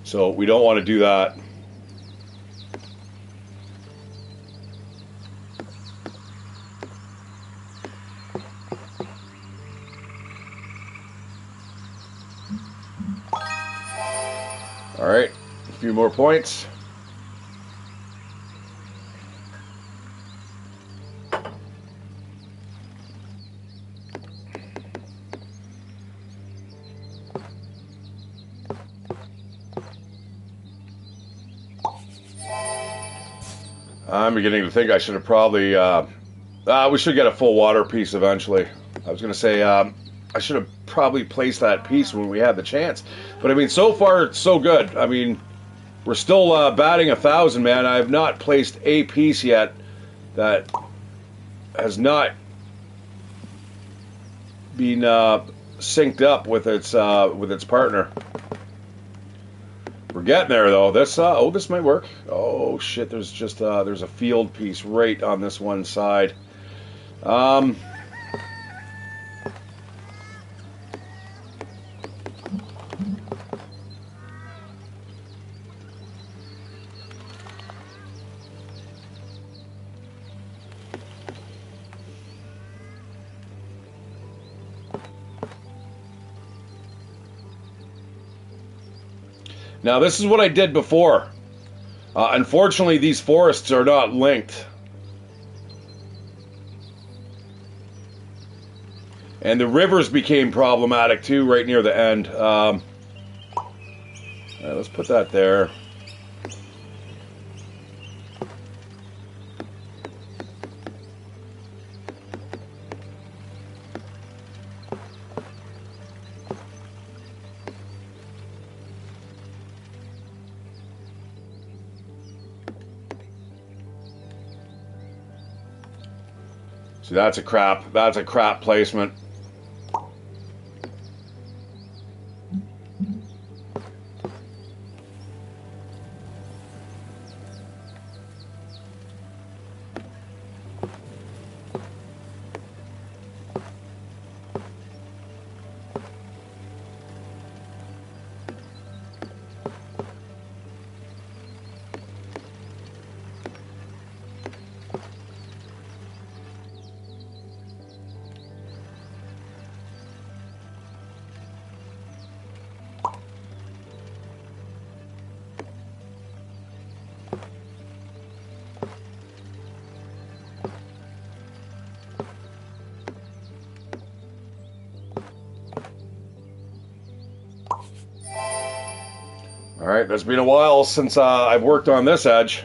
So we don't want to do that. All right, a few more points. I'm beginning to think I should have probably, we should get a full water piece eventually. I was going to say, I should have probably placed that piece when we had the chance. But I mean, so far, so good. I mean, we're still batting 1,000, man. I have not placed a piece yet that has not been synced up with its partner. We're getting there, though. This this might work. Oh shit! There's just there's a field piece right on this one side. Now, this is what I did before. Unfortunately, these forests are not linked. And the rivers became problematic, too, right near the end. All right, let's put that there. See, that's a crap placement. All right, it's been a while since I've worked on this edge.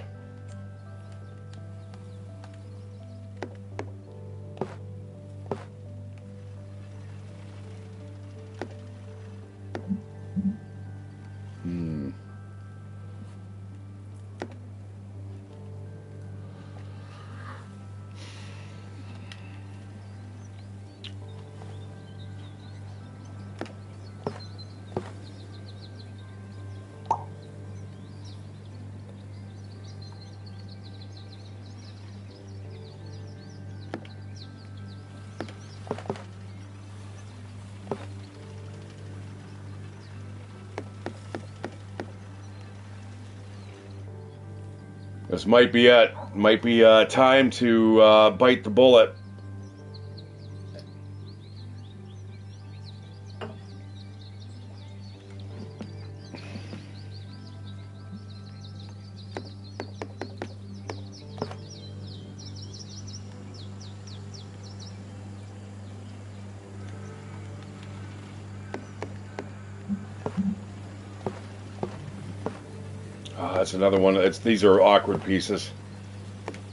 This might be it. Might be time to bite the bullet. That's another one. These are awkward pieces.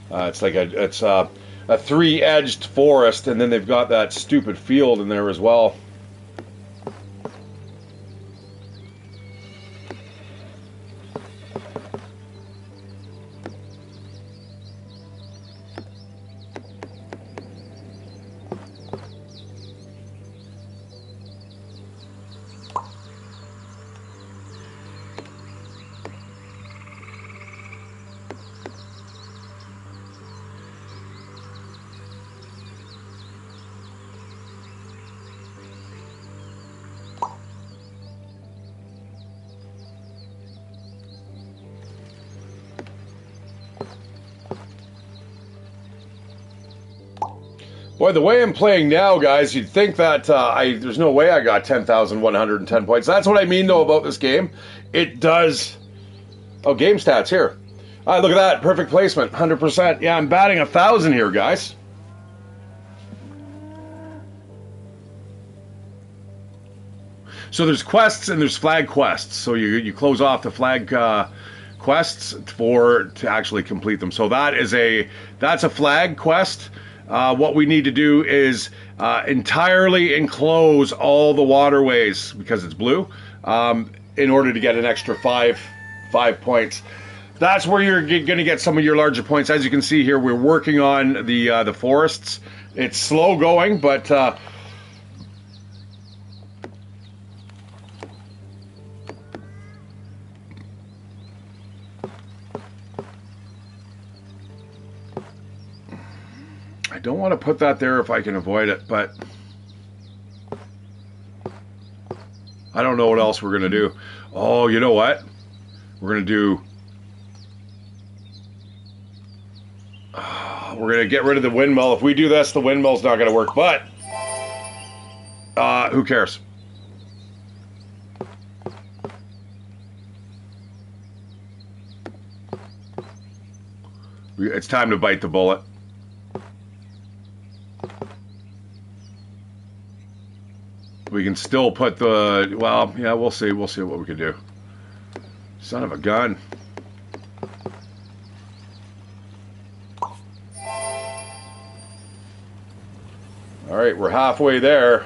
It's like a three-edged forest, and then they've got that stupid field in there as well. Boy, the way I'm playing now, guys, you'd think that there's no way I got 10,110 points. That's what I mean, though, about this game. It does... Oh, game stats here. Look at that. Perfect placement. 100%. Yeah, I'm batting 1,000 here, guys. So there's quests and there's flag quests. So you close off the flag quests to actually complete them. So that's a flag quest. What we need to do is entirely enclose all the waterways because it's blue in order to get an extra five points. That's where you're going to get some of your larger points. As you can see here, we're working on the forests. It's slow going, but I don't want to put that there if I can avoid it, but I don't know what else we're going to do. Oh, you know what? We're going to do... we're going to get rid of the windmill. If we do this, the windmill's not going to work, but who cares? It's time to bite the bullet. We can still put the... Well, yeah, we'll see. We'll see what we can do. Son of a gun. All right, we're halfway there.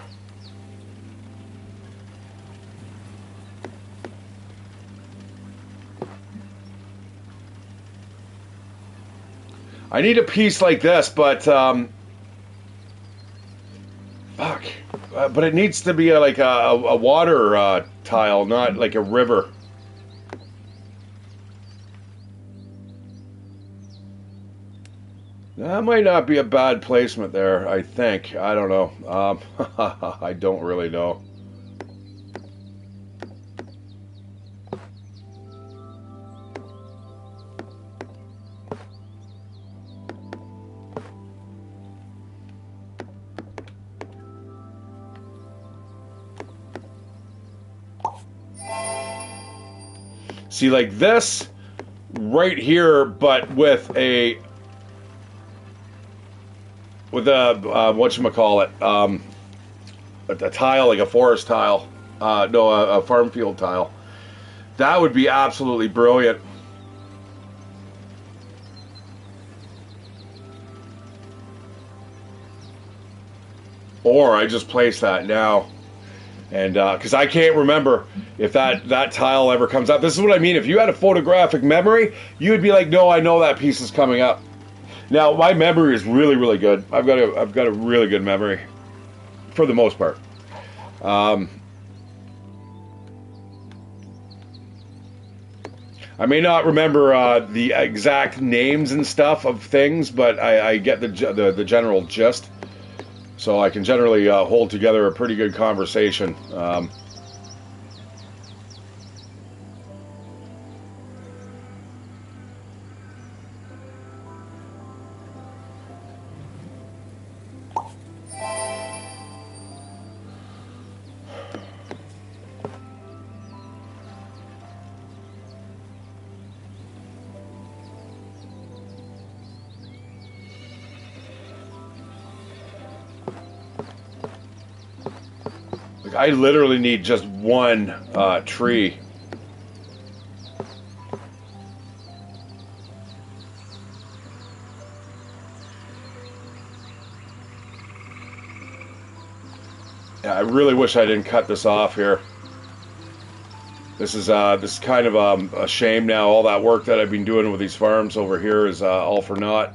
I need a piece like this, but Fuck. But it needs to be like a water tile, not like a river. That might not be a bad placement there, I think. I don't know. I don't really know. See, like this right here, but with a whatchamacallit, a tile, like a forest tile, no, a farm field tile. That would be absolutely brilliant. Or I just place that now. And because I can't remember if that tile ever comes up. This is what I mean. If you had a photographic memory, you would be like, no, I know that piece is coming up. Now, my memory is really, really good. I've got a really good memory, for the most part. I may not remember the exact names and stuff of things, but I get the general gist. So I can generally hold together a pretty good conversation. I literally need just one tree. Yeah, I really wish I didn't cut this off here. This is kind of a shame now. All that work that I've been doing with these farms over here is all for naught.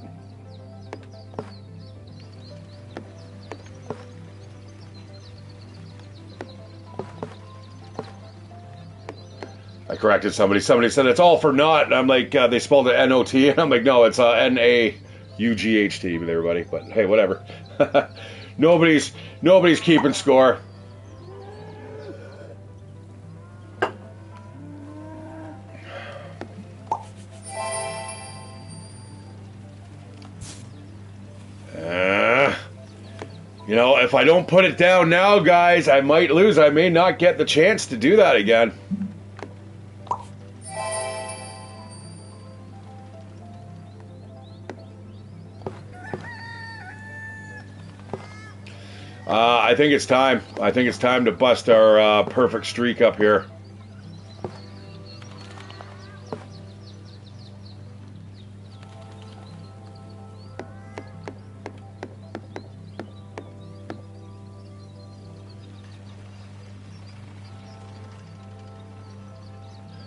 I corrected somebody. Somebody said it's all for naught, and I'm like, they spelled it N-O-T, and I'm like, no, it's N-A-U-G-H-T, everybody. But hey, whatever. Nobody's keeping score. You know, if I don't put it down now, guys, I might lose. I may not get the chance to do that again. I think it's time. I think it's time to bust our perfect streak up here.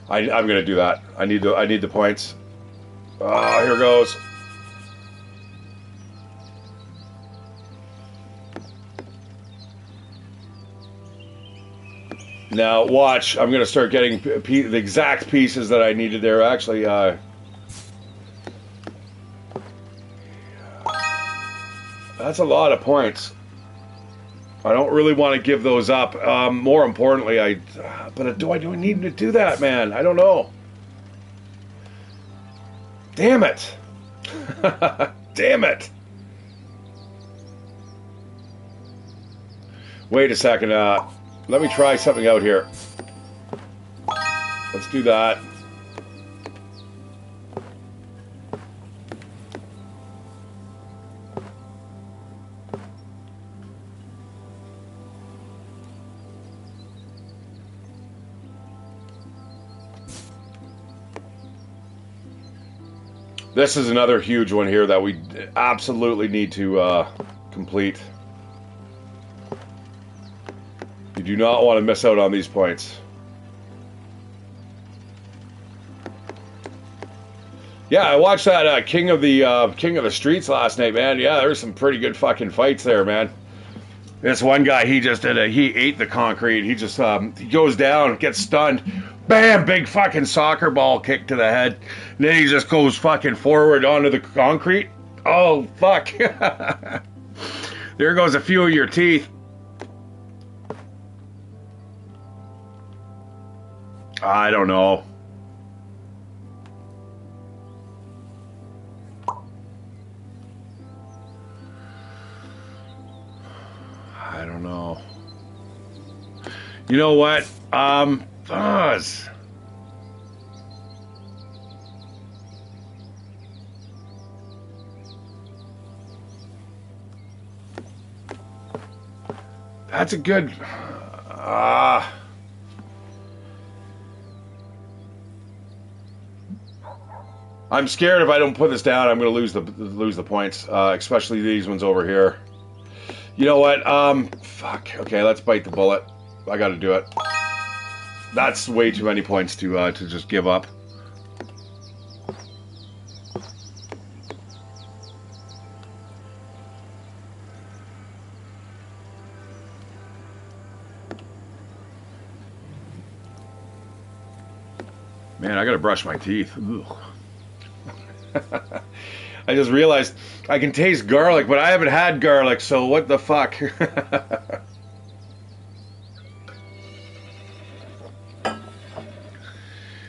I'm gonna do that. I need the points. Here goes. Now watch, I'm going to start getting the exact pieces that I needed there. Actually, that's a lot of points. I don't really want to give those up. More importantly, do I need to do that, man? I don't know. Damn it. Damn it. Wait a second. Let me try something out here. Let's do that. This is another huge one here that we absolutely need to complete. You do not want to miss out on these points. Yeah, I watched that King of the Streets last night, man. Yeah, there's some pretty good fucking fights there, man. This one guy, he ate the concrete. He just, he goes down, gets stunned. Bam, big fucking soccer ball kick to the head. And then he just goes fucking forward onto the concrete. Oh, fuck. There goes a few of your teeth. I don't know. I don't know. You know what? Buzz. That's a good. I'm scared if I don't put this down, I'm going to lose the points, especially these ones over here. You know what? Fuck. Okay, let's bite the bullet. I got to do it. That's way too many points to just give up. Man, I got to brush my teeth. I just realized I can taste garlic, but I haven't had garlic, so what the fuck?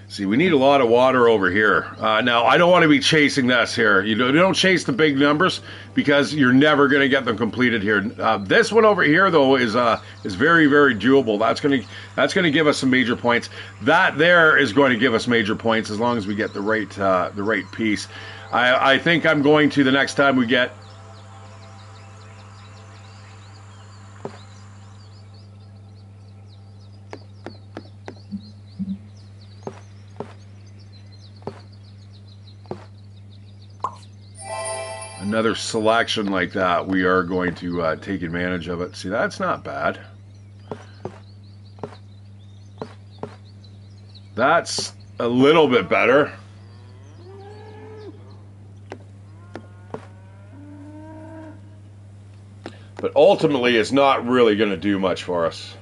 See, we need a lot of water over here. Now, I don't want to be chasing this here. You don't chase the big numbers because you're never going to get them completed here. This one over here, though, is very, very doable. That's gonna give us some major points. That there is going to give us major points as long as we get the right piece. I think I'm going to the next time we get. Another selection like that, we are going to take advantage of it. See, that's not bad. That's a little bit better. But ultimately, it's not really going to do much for us.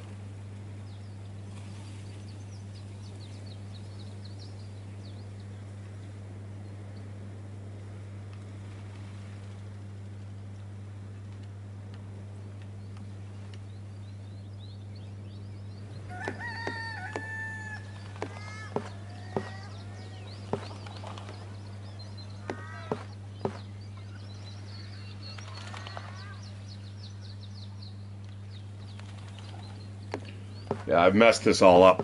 Yeah, I've messed this all up.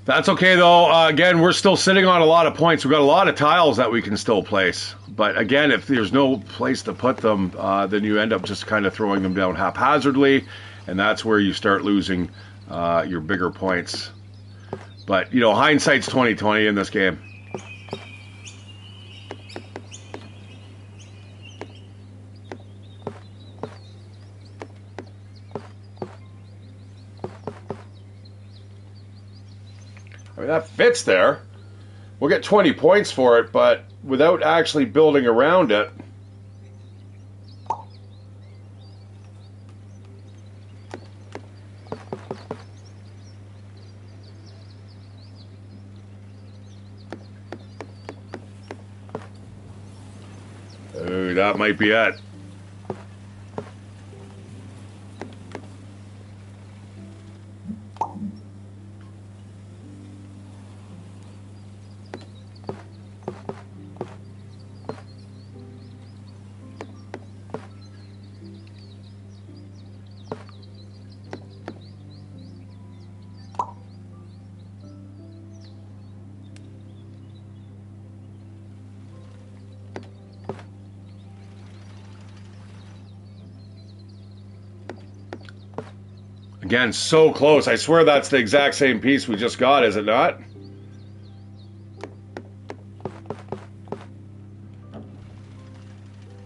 That's okay, though. Again, we're still sitting on a lot of points. We've got a lot of tiles that we can still place. But again, if there's no place to put them, then you end up just kind of throwing them down haphazardly, and that's where you start losing your bigger points. But, you know, hindsight's 20/20 in this game. I mean, that fits there. We'll get 20 points for it, but without actually building around it. Ooh, that might be it. Again, so close. I swear that's the exact same piece we just got, is it not?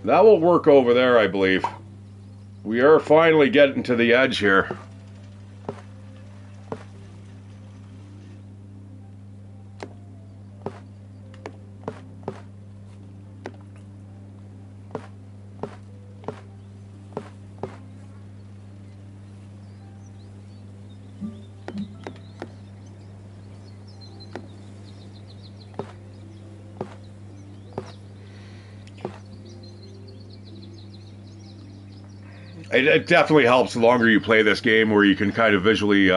That will work over there, I believe. We are finally getting to the edge here. It definitely helps the longer you play this game, where you can kind of visually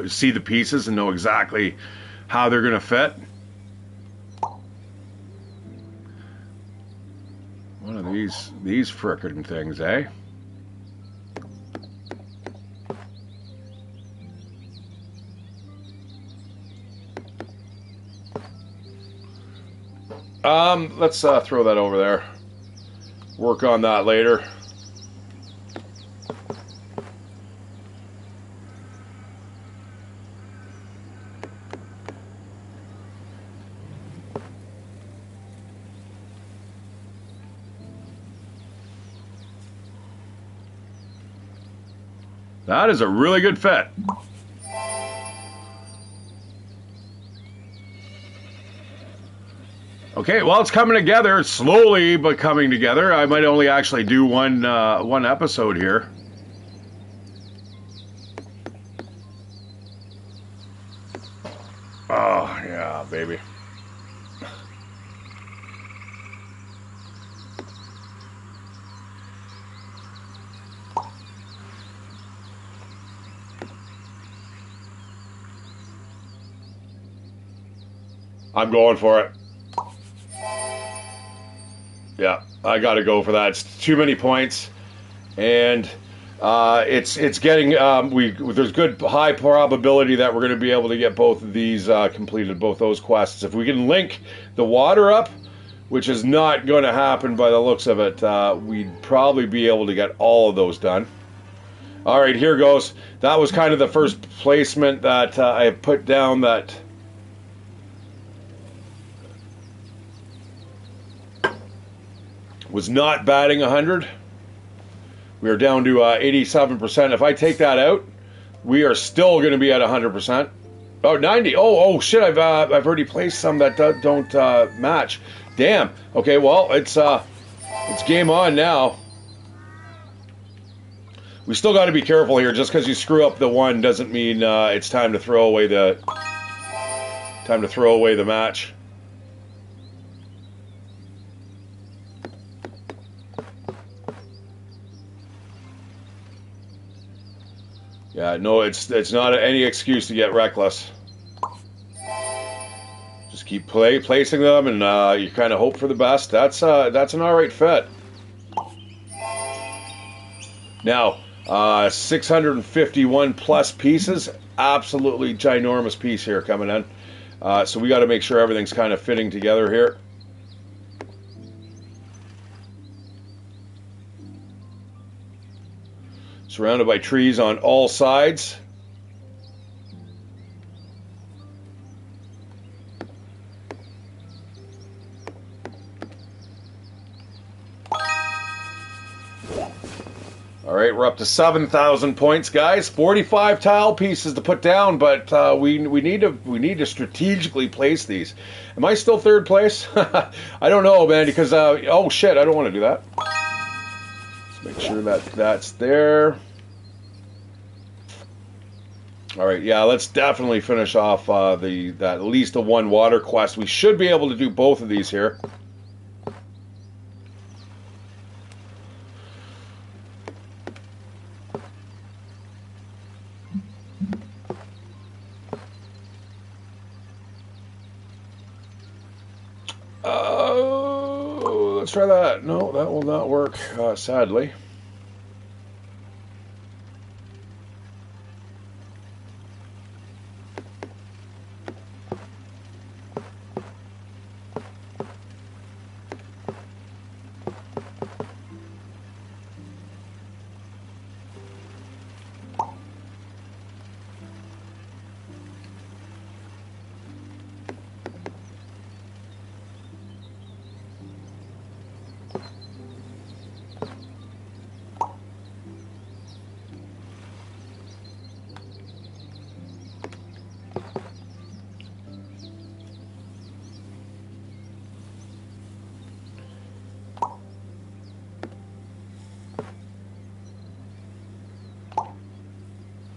see the pieces and know exactly how they're going to fit. One of these frickin' things, eh? Let's throw that over there. Work on that later. That is a really good fit. Okay, well, it's coming together slowly, but coming together. I might only actually do one episode here. Oh yeah, baby. I'm going for it. Yeah, I got to go for that. It's too many points, and it's getting there's good high probability that we're going to be able to get both of these completed, both those quests. If we can link the water up, which is not going to happen by the looks of it, we'd probably be able to get all of those done. All right, here goes. That was kind of the first placement that I put down that. Was not batting 100. We are down to 87%. If I take that out, we are still going to be at 100%. Oh, 90. Oh shit! I've already placed some that don't match. Damn. Okay, well it's game on now. We still got to be careful here. Just because you screw up the one doesn't mean it's time to throw away the match. Yeah, no, it's not any excuse to get reckless. Just keep placing them, and you kind of hope for the best. That's an all right fit. Now, 651 plus pieces, absolutely ginormous piece here coming in. So we got to make sure everything's kind of fitting together here. Surrounded by trees on all sides. All right, we're up to 7,000 points, guys. 45 tile pieces to put down, but we need to strategically place these. Am I still third place? I don't know, man, because oh shit, I don't want to do that. Let's make sure that that's there. All right, yeah, let's definitely finish off that at least the one water quest. We should be able to do both of these here. Let's try that. No, that will not work, sadly.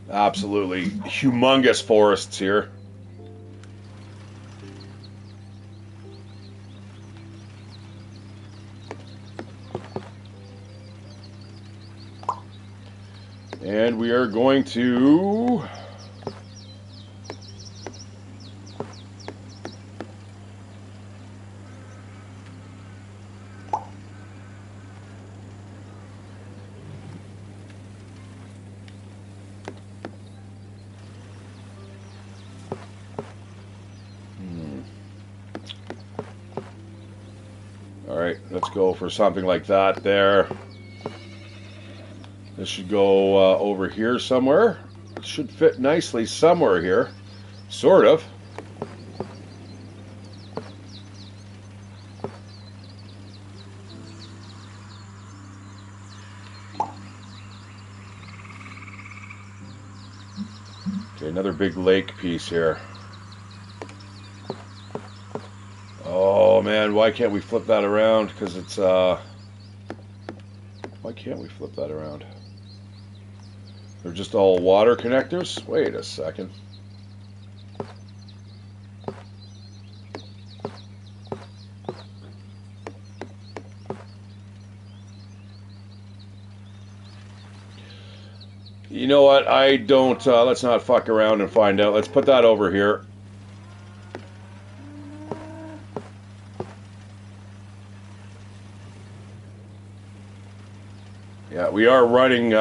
Absolutely humongous forests here. And we are going to... All right, let's go for something like that there. This should go over here somewhere. It should fit nicely somewhere here. Sort of. Okay, another big lake piece here. Oh man, why can't we flip that around? Because it's why can't we flip that around? They're just all water connectors? Wait a second. You know what? I don't, let's not fuck around and find out. Let's put that over here. Yeah, we are running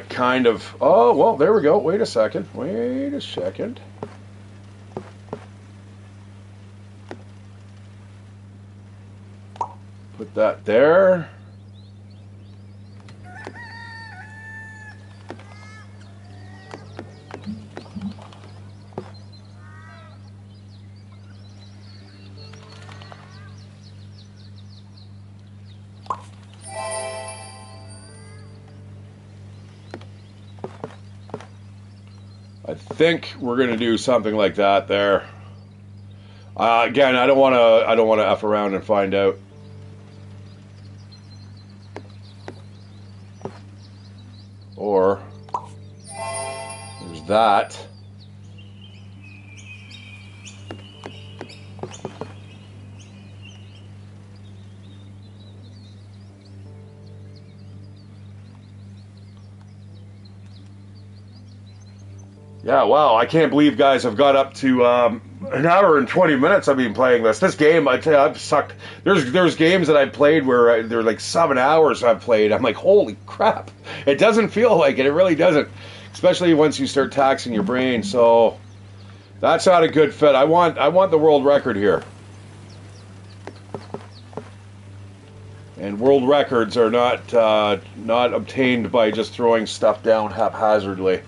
kind of... Oh, well, there we go. Wait a second. Wait a second. Put that there. I think we're gonna do something like that there. Again, I don't want to f around and find out. Or there's that. Yeah, wow, I can't believe guys have got up to an hour and 20 minutes I've been playing this. This game, I tell you, I've sucked. There's games that I've played where they're like 7 hours I've played. I'm like, holy crap. It doesn't feel like it. It really doesn't. Especially once you start taxing your brain. So that's not a good fit. I want the world record here. And world records are not obtained by just throwing stuff down haphazardly.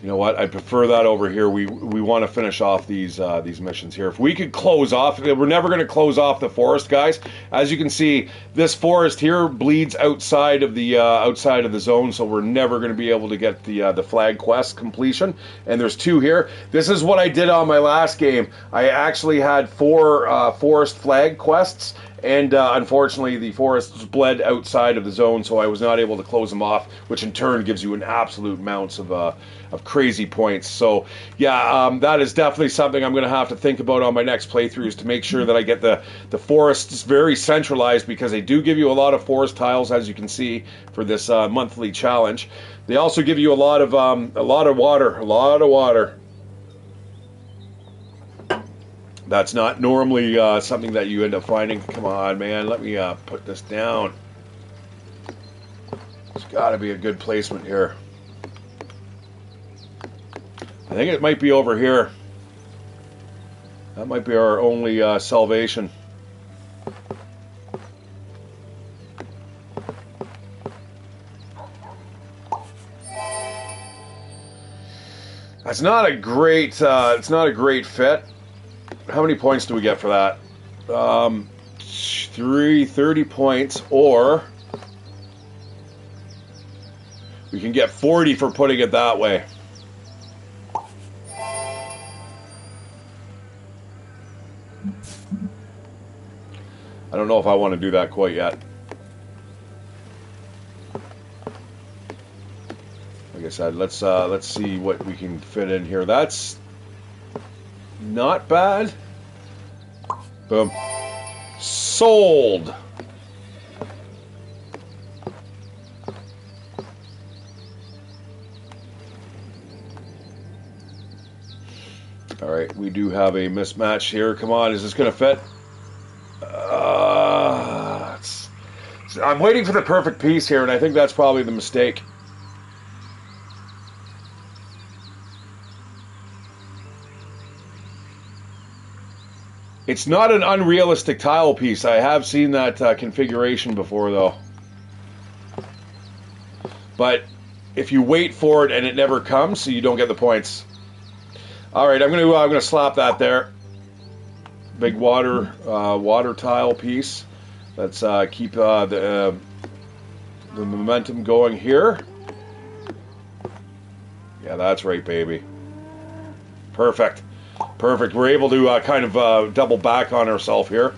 You know what? I prefer that over here. We want to finish off these missions here. If we could close off, we're never going to close off the forest, guys. As you can see, this forest here bleeds outside of the zone, so we're never going to be able to get the flag quest completion. And there's 2 here. This is what I did on my last game. I actually had 4 forest flag quests. And unfortunately, the forests bled outside of the zone, so I was not able to close them off, which in turn gives you an absolute amounts of crazy points. So, yeah, that is definitely something I'm going to have to think about on my next playthroughs to make sure that I get the forests very centralized, because they do give you a lot of forest tiles, as you can see, for this monthly challenge. They also give you a lot of water. That's not normally something that you end up finding. Come on, man. Let me put this down. There's got to be a good placement here. I think it might be over here. That might be our only salvation. That's not a great. It's not a great fit. How many points do we get for that? 30 points, or we can get 40 for putting it that way. I don't know if I want to do that quite yet. Like I said, let's see what we can fit in here. That's Not bad. Boom. Sold. All right, we do have a mismatch here. Come on, is this going to fit? I'm waiting for the perfect piece here, and I think that's probably the mistake. It's not an unrealistic tile piece. I have seen that configuration before, though. But if you wait for it and it never comes, so you don't get the points. All right, I'm gonna slap that there. Big water tile piece. Let's keep the momentum going here. Yeah, that's right, baby. Perfect. Perfect. We're able to kind of double back on ourselves here.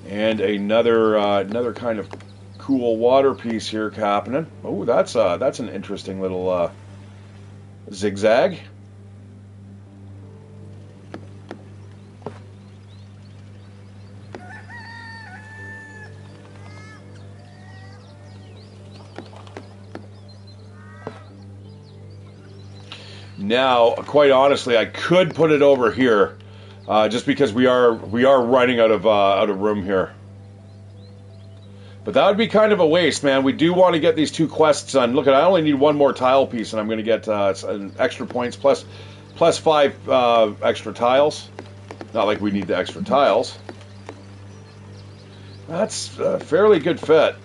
And another kind of cool water piece here happening. Oh, that's an interesting little zigzag. Now, quite honestly, I could put it over here, just because we are running out of room here. But that would be kind of a waste, man. We do want to get these 2 quests done. Look, I only need 1 more tile piece, and I'm going to get an extra points plus 5 extra tiles. Not like we need the extra tiles. That's a fairly good fit.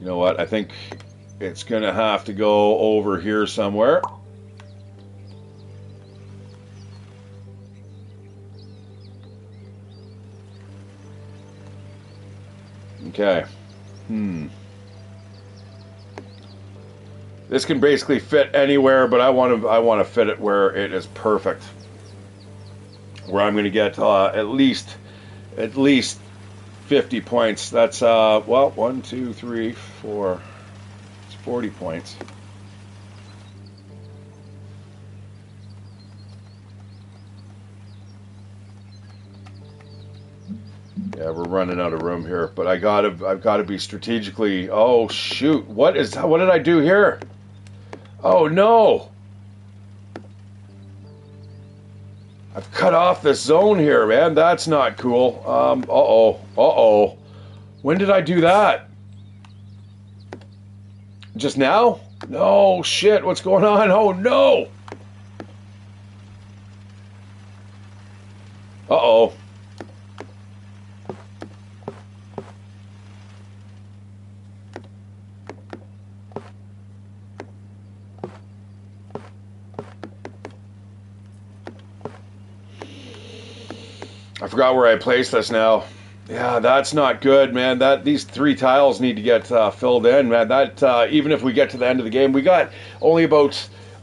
You know what? I think it's going to have to go over here somewhere. Okay. This can basically fit anywhere, but I want to fit it where it is perfect. Where I'm going to get at least 50 points. That's well, 1, 2, 3, 4. It's 40 points. Yeah, we're running out of room here, but I've got to be strategically. Oh shoot! What did I do here? Oh no! I've cut off this zone here, man. That's not cool. Uh-oh. When did I do that? Just now? No, shit. What's going on? Oh, no. Uh-oh. I forgot where I placed this now. Yeah, that's not good, man. These 3 tiles need to get filled in, man. That even if we get to the end of the game, we got only about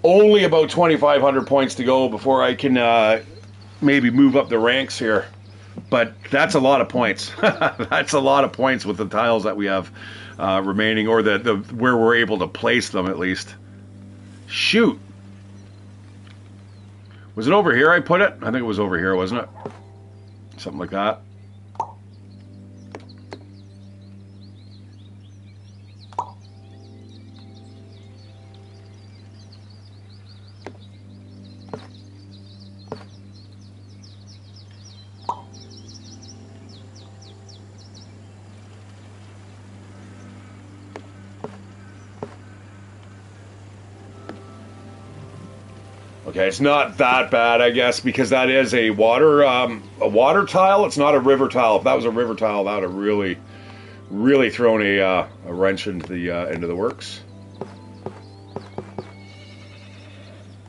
2,500 points to go before I can maybe move up the ranks here. But that's a lot of points. That's a lot of points with the tiles that we have remaining, or the where we're able to place them at least. Shoot. Was it over here I put it? I think it was over here, wasn't it? Something like that. Okay, it's not that bad, I guess, because that is a water tile. It's not a river tile. If that was a river tile, that would have really thrown a wrench into the works.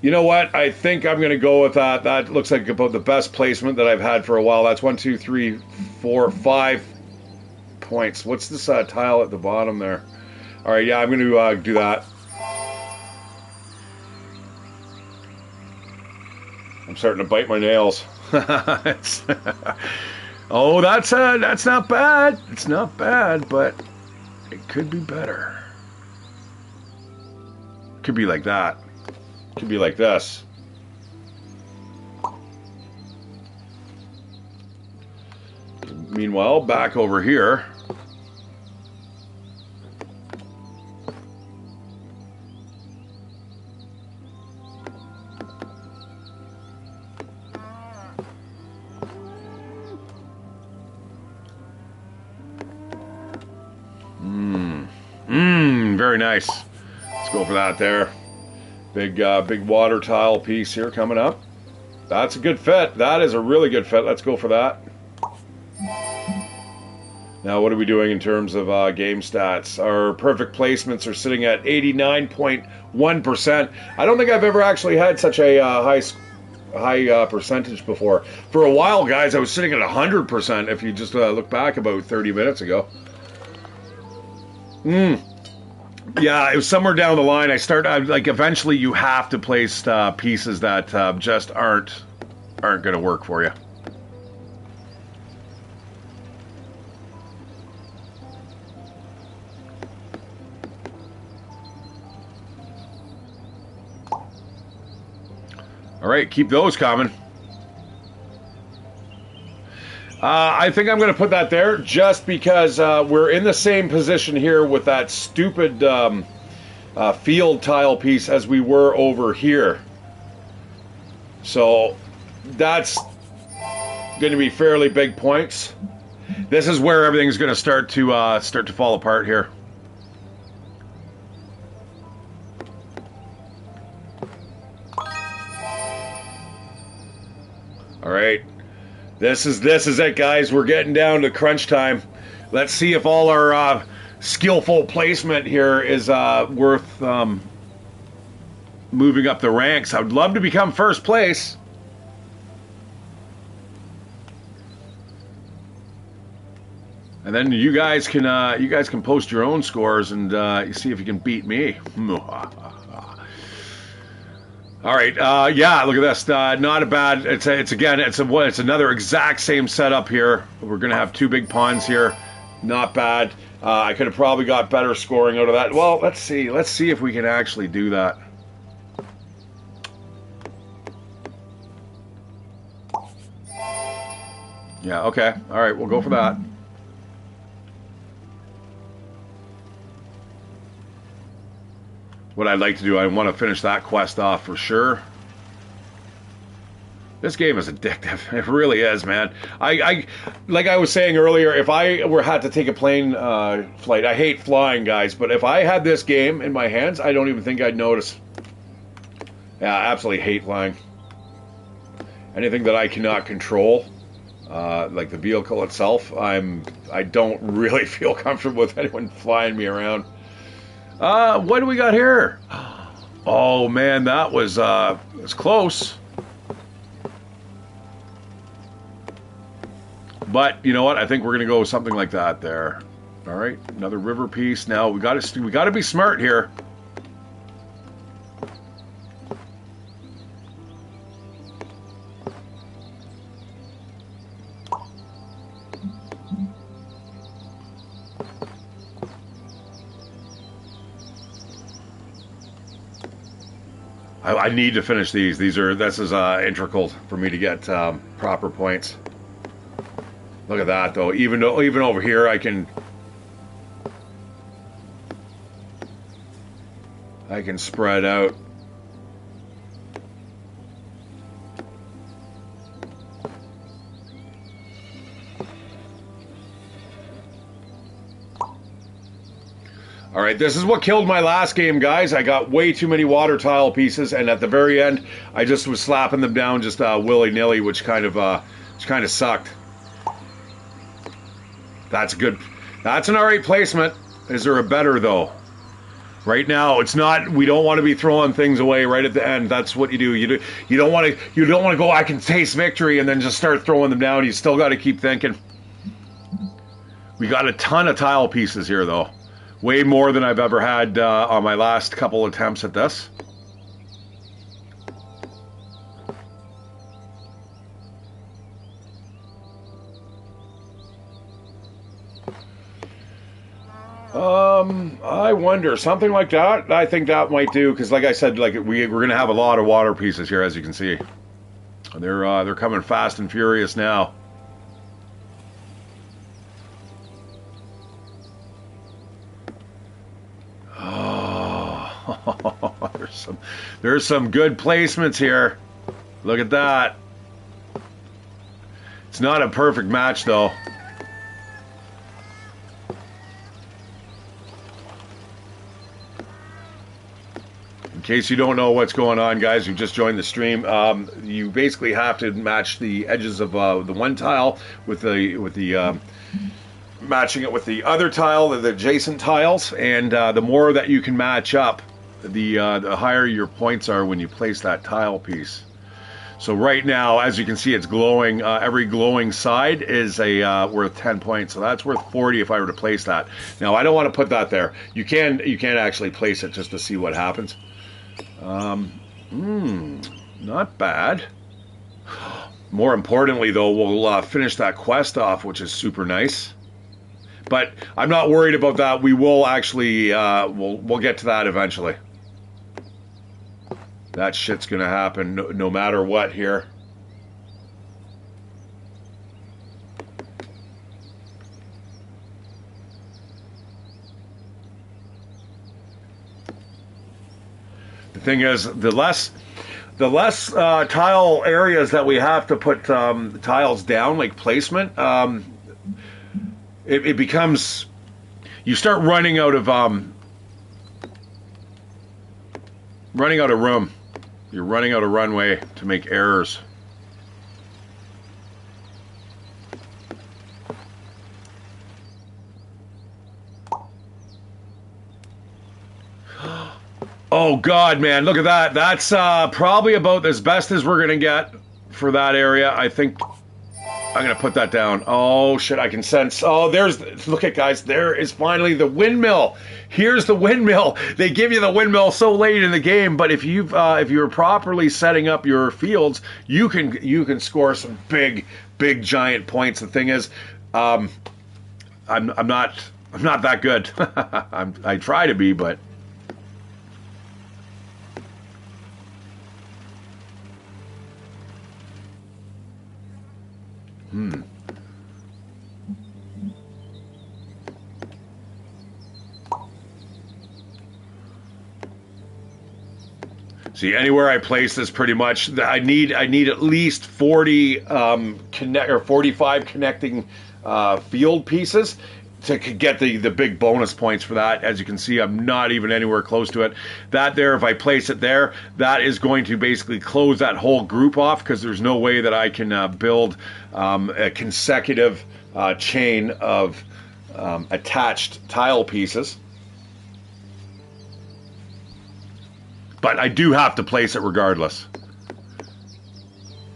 You know what? I think I'm going to go with that. That looks like about the best placement that I've had for a while. That's 1, 2, 3, 4, 5 points. What's this tile at the bottom there? All right, yeah, I'm going to do that. I'm starting to bite my nails. Oh, that's not bad. It's not bad, but it could be better. Could be like that. Could be like this. Meanwhile, back over here. Very nice. Let's go for that there. Big water tile piece here coming up. That's a good fit. That is a really good fit. Let's go for that. Now, what are we doing in terms of game stats? Our perfect placements are sitting at 89.1%. I don't think I've ever actually had such a high percentage before. For a while, guys, I was sitting at 100%. If you just look back about 30 minutes ago. Yeah, it was somewhere down the line. Eventually you have to place pieces that just aren't going to work for you. All right, keep those coming. I think I'm going to put that there just because we're in the same position here with that stupid field tile piece as we were over here. So that's going to be fairly big points. This is where everything's going to start to fall apart here. All right. This is it, guys. We're getting down to crunch time. Let's see if all our skillful placement here is worth moving up the ranks. I would love to become first place. And then you guys can post your own scores and see if you can beat me. All right, yeah, look at this. Not a bad. It's another exact same setup here. We're gonna have two big ponds here. Not bad. I could have probably got better scoring out of that. Well, let's see. Let's see if we can actually do that. Yeah. Okay. All right. We'll go for that. What I'd like to do, I want to finish that quest off for sure. This game is addictive. It really is, man. I like I was saying earlier, if I had to take a plane flight, I hate flying, guys, but if I had this game in my hands, I don't even think I'd notice. Yeah, I absolutely hate flying. Anything that I cannot control, like the vehicle itself, I don't really feel comfortable with anyone flying me around. What do we got here? Oh man, that was close. But you know what? I think we're gonna go with something like that there. All right, another river piece. Now we got to be smart here. I need to finish these. This is integral for me to get proper points. Look at that, though. Even over here, I can spread out. All right, this is what killed my last game, guys. I got way too many water tile pieces, and at the very end, I just was slapping them down just willy-nilly, which kind of sucked. That's good. That's an alright placement. Is there a better though? Right now, it's not. We don't want to be throwing things away right at the end. That's what you do. You don't want to go, I can taste victory, and then just start throwing them down. You still got to keep thinking. We got a ton of tile pieces here though. Way more than I've ever had on my last couple attempts at this. I wonder, something like that. I think that might do, because like I said, like we're gonna have a lot of water pieces here, as you can see. They're coming fast and furious now. Oh, there's some good placements here. Look at that. It's not a perfect match though. In case you don't know what's going on, guys, who just joined the stream, you basically have to match the edges of the one tile with the matching it with the other tile, the adjacent tiles, and the more that you can match up, the higher your points are when you place that tile piece. So right now, as you can see, it's glowing. Every glowing side is worth 10 points, so that's worth 40 if I were to place that. Now, I don't want to put that there. You can actually place it just to see what happens. Not bad. More importantly, though, we'll finish that quest off, which is super nice. But I'm not worried about that. We will actually, we'll get to that eventually. That shit's gonna happen no matter what here. The thing is, the less tile areas that we have to put tiles down, like placement, it becomes, you start running out of room. You're running out of runway to make errors. Oh God, man, look at that. That's probably about as best as we're gonna get for that area. I think I'm gonna put that down. Oh shit, I can sense. Oh, look at, guys, there is finally the windmill. Here's the windmill. They give you the windmill so late in the game, but if you're properly setting up your fields, you can score some big giant points. The thing is, I'm not that good. I try to be, but See, anywhere I place this, pretty much, I need at least 40 or 45 connecting field pieces to get the big bonus points for that. As you can see, I'm not even anywhere close to it. That there, if I place it there, that is going to basically close that whole group off, because there's no way that I can build a consecutive chain of attached tile pieces. But I do have to place it regardless.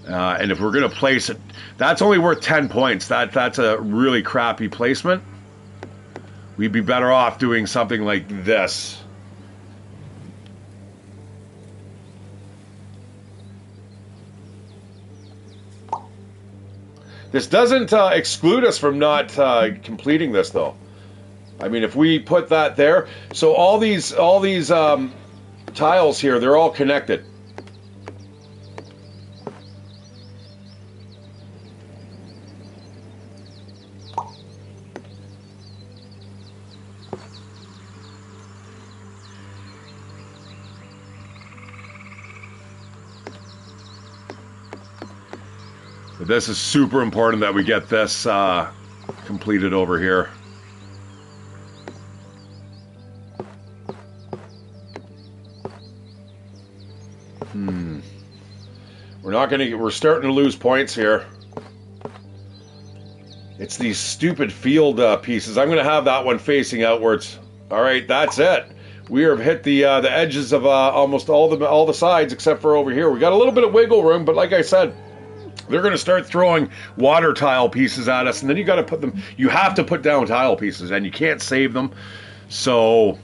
And if we're going to place it, that's only worth 10 points. That's a really crappy placement. We'd be better off doing something like this. This doesn't exclude us from not completing this, though. I mean, if we put that there, so all these tiles here, they're all connected. But this is super important that we get this completed over here. We're starting to lose points here. It's these stupid field pieces. I'm going to have that one facing outwards. All right, that's it. We have hit the edges of almost all the sides except for over here. We got a little bit of wiggle room, but like I said, they're going to start throwing water tile pieces at us, and then you got to put them. You have to put down tile pieces, and you can't save them. So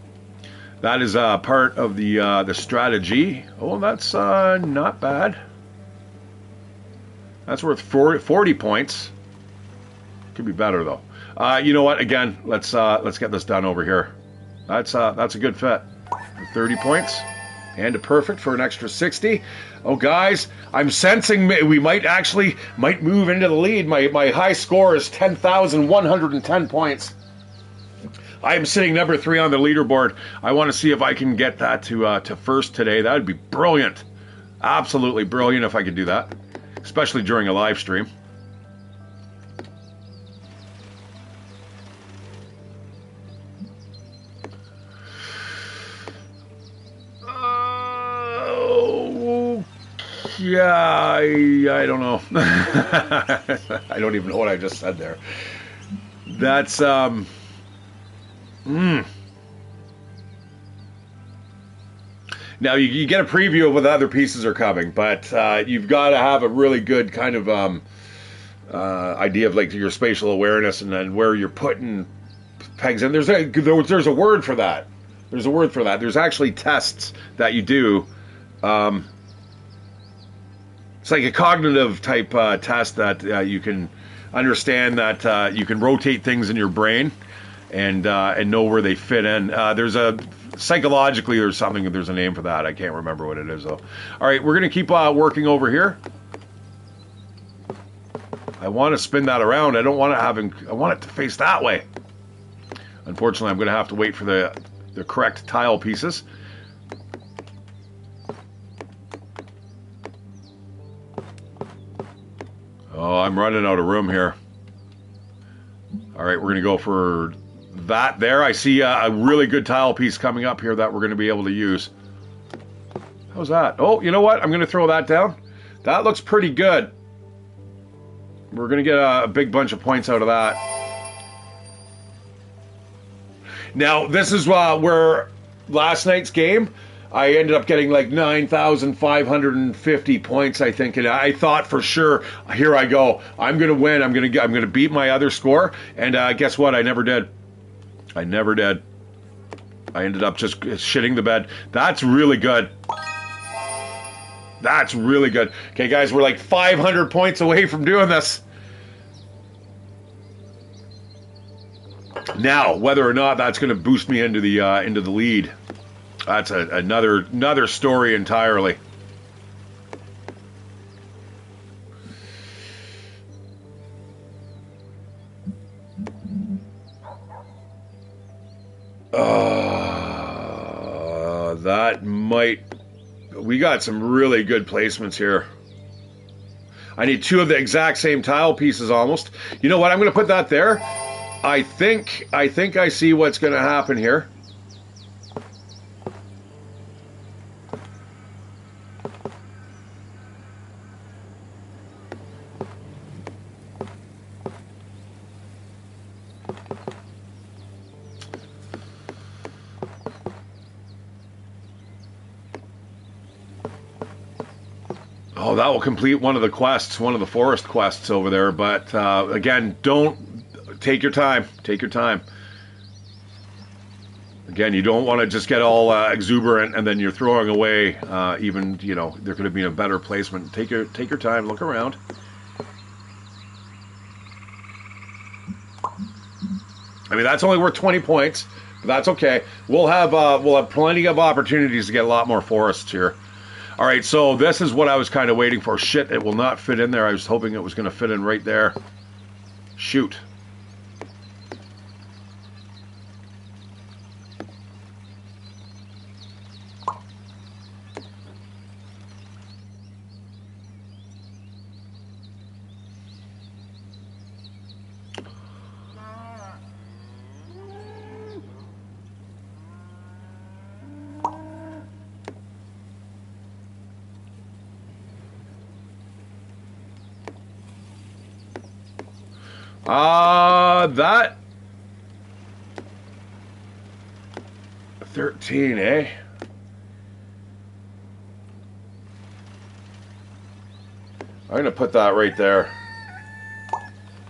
that is part of the strategy. Oh, that's not bad. That's worth 40 points. Could be better though. You know what? Again, let's get this done over here. That's a good fit. 30 points and a perfect for an extra 60. Oh, guys, I'm sensing we might move into the lead. My high score is 10,110 points. I am sitting number 3 on the leaderboard. I want to see if I can get that to first today. That would be brilliant. Absolutely brilliant if I could do that, especially during a live stream. Yeah, I don't know. I don't even know what I just said there. That's Now you get a preview of what other pieces are coming, but you've got to have a really good kind of idea of like your spatial awareness and then where you're putting pegs in. There's a word for that. There's a word for that. There's actually tests that you do. It's like a cognitive type test that you can understand that you can rotate things in your brain and know where they fit in. Psychologically there's a name for that. I can't remember what it is though. All right, we're gonna keep working over here. I want to spin that around. I want it to face that way. Unfortunately, I'm gonna have to wait for the correct tile pieces. Oh, I'm running out of room here. All right, we're going to go for that there. I see a really good tile piece coming up here that we're going to be able to use. How's that? Oh, you know what? I'm going to throw that down. That looks pretty good. We're going to get a big bunch of points out of that. Now, this is where last night's game, I ended up getting like 9,550 points, I think, and I thought for sure, here I go, I'm gonna win, I'm gonna beat my other score, and guess what? I never did. I never did. I ended up just shitting the bed. That's really good. That's really good. Okay, guys, we're like 500 points away from doing this. Now, whether or not that's going to boost me into the lead. That's another story entirely. That might... We got some really good placements here. I need 2 of the exact same tile pieces almost. You know what? I'm going to put that there. I think I see what's going to happen here. Oh, that will complete one of the quests, one of the forest quests over there. But again, don't take your time. Take your time. Again, you don't want to just get all exuberant and then you're throwing away. Even there could have been a better placement. Take your time. Look around. I mean, that's only worth 20 points, but that's okay. We'll have plenty of opportunities to get a lot more forests here. All right, so this is what I was kind of waiting for. Shit, it will not fit in there. I was hoping it was going to fit in right there. Shoot. That 13, eh? I'm gonna put that right there.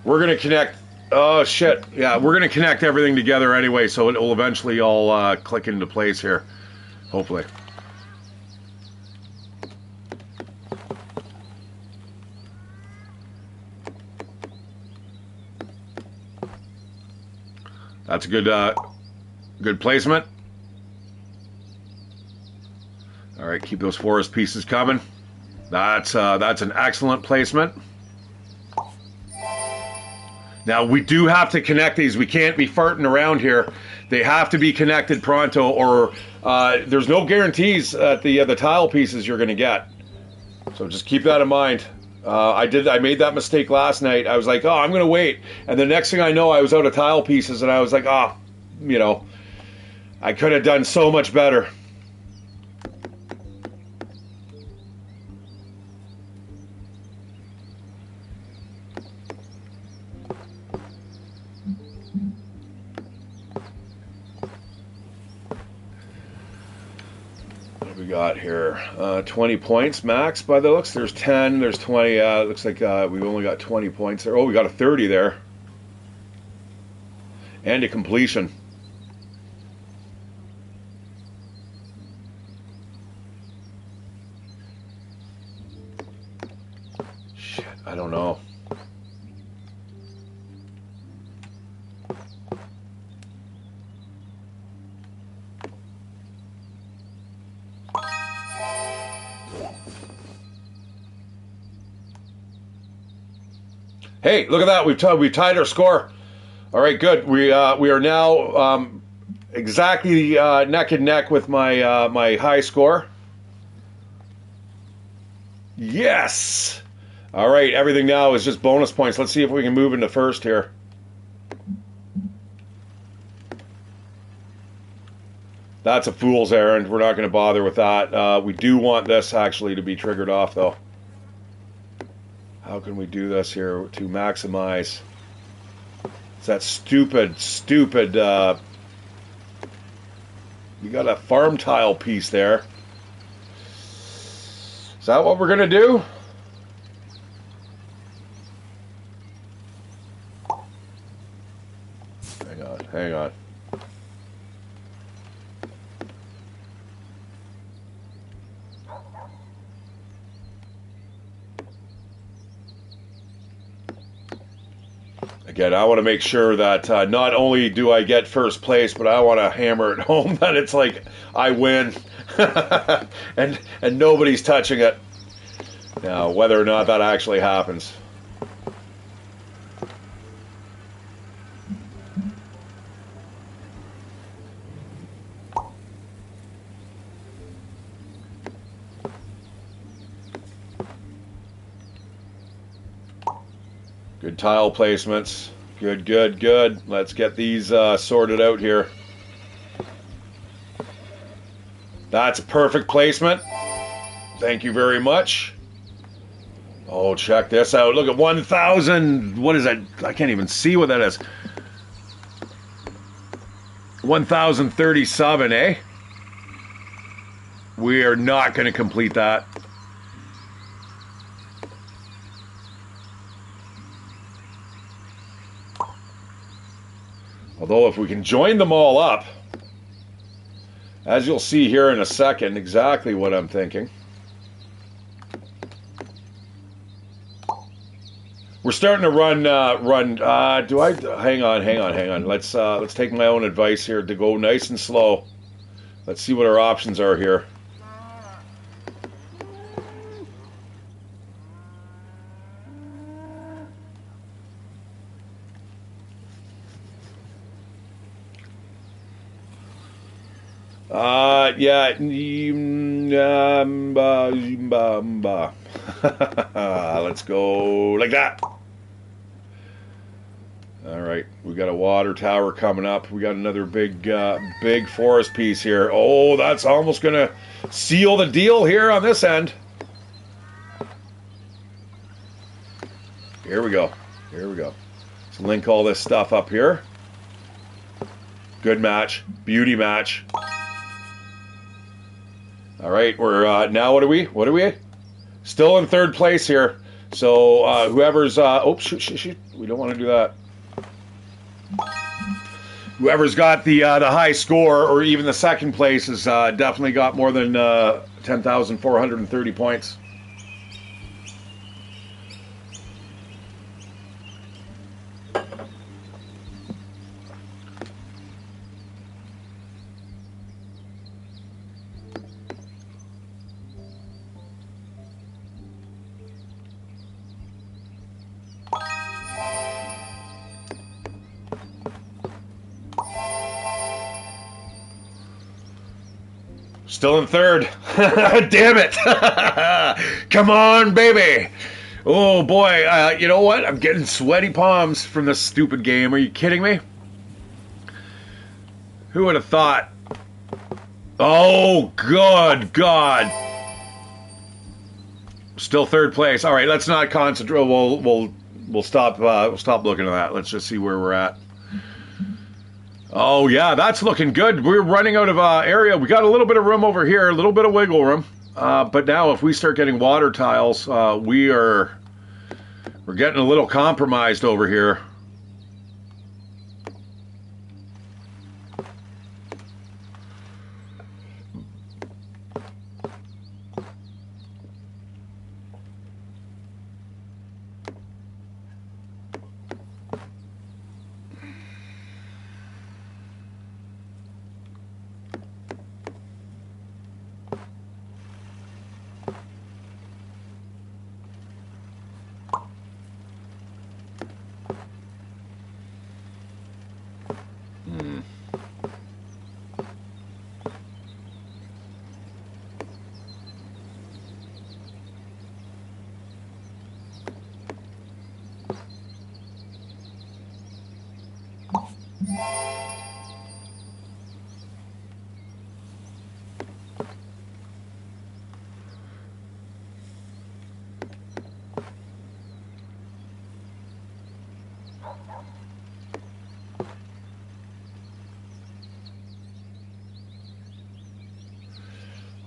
We're gonna connect. Oh shit! Yeah, we're gonna connect everything together anyway, so it will eventually all click into place here. Hopefully. That's a good placement. All right, keep those forest pieces coming. That's an excellent placement. Now we do have to connect these. We can't be farting around here. They have to be connected pronto, or there's no guarantees at the tile pieces you're going to get. So just keep that in mind. I made that mistake last night. I was like, oh, I'm going to wait. And the next thing I know, I was out of tile pieces, and I was like, oh, you know, I could have done so much better. What do we got here? 20 points max by the looks. There's 10, there's 20. Looks like we've only got 20 points there. Oh, we got a 30 there. And a completion. Shit, I don't know. Hey, look at that. We've tied our score. All right, good. We are now exactly neck and neck with my my high score. Yes. All right, everything now is just bonus points. Let's see if we can move into first here. That's a fool's errand. We're not going to bother with that. We do want this actually to be triggered off, though. How can we do this here to maximize? It's that stupid. You got a farm tile piece there. Is that what we're going to do? Hang on. Again, I want to make sure that not only do I get first place, but I want to hammer it home that it's like I win and nobody's touching it. Now, whether or not that actually happens. Good tile placements. Good. Let's get these sorted out here. That's a perfect placement. Thank you very much. Oh, check this out. Look at 1,000. What is that? I can't even see what that is. 1,037, eh? We are not going to complete that. Although if we can join them all up, as you'll see here in a second, exactly what I'm thinking. We're starting to run. Do I? Hang on. Let's take my own advice here to go nice and slow. Let's see what our options are here. Yeah. Let's go like that. All right, we got a water tower coming up. We got another big forest piece here. Oh, that's almost gonna seal the deal here on this end. Here we go. Let's link all this stuff up here. Good match, beauty match. All right, we're now. What are we? Still in third place here. So whoever's shoot. We don't want to do that. Whoever's got the high score, or even the second place, has definitely got more than 10,430 points. Still in third. Damn it. Come on, baby. Oh, boy. You know what? I'm getting sweaty palms from this stupid game. Are you kidding me? Who would have thought? Oh, good God. Still third place. All right, let's not concentrate. We'll stop looking at that. Let's just see where we're at. Oh yeah, that's looking good. We're running out of area. We got a little bit of room over here, a little bit of wiggle room. But now, if we start getting water tiles, we're getting a little compromised over here.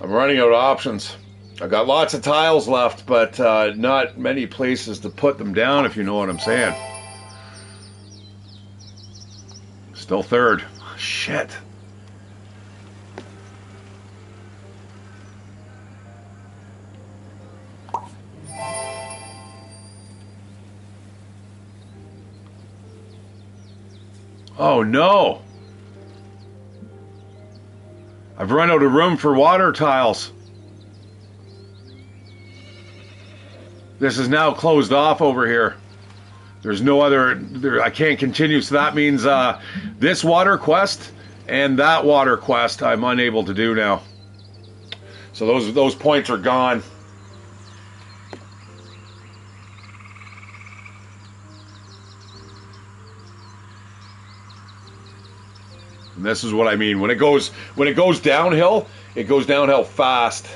I'm running out of options. I've got lots of tiles left, but not many places to put them down, if you know what I'm saying. Still third. Shit. Oh no. I've run out of room for water tiles. This is now closed off over here. There's no other, I can't continue, so that means this water quest and that water quest I'm unable to do now. So those points are gone. And this is what I mean. When it goes downhill, it goes downhill fast.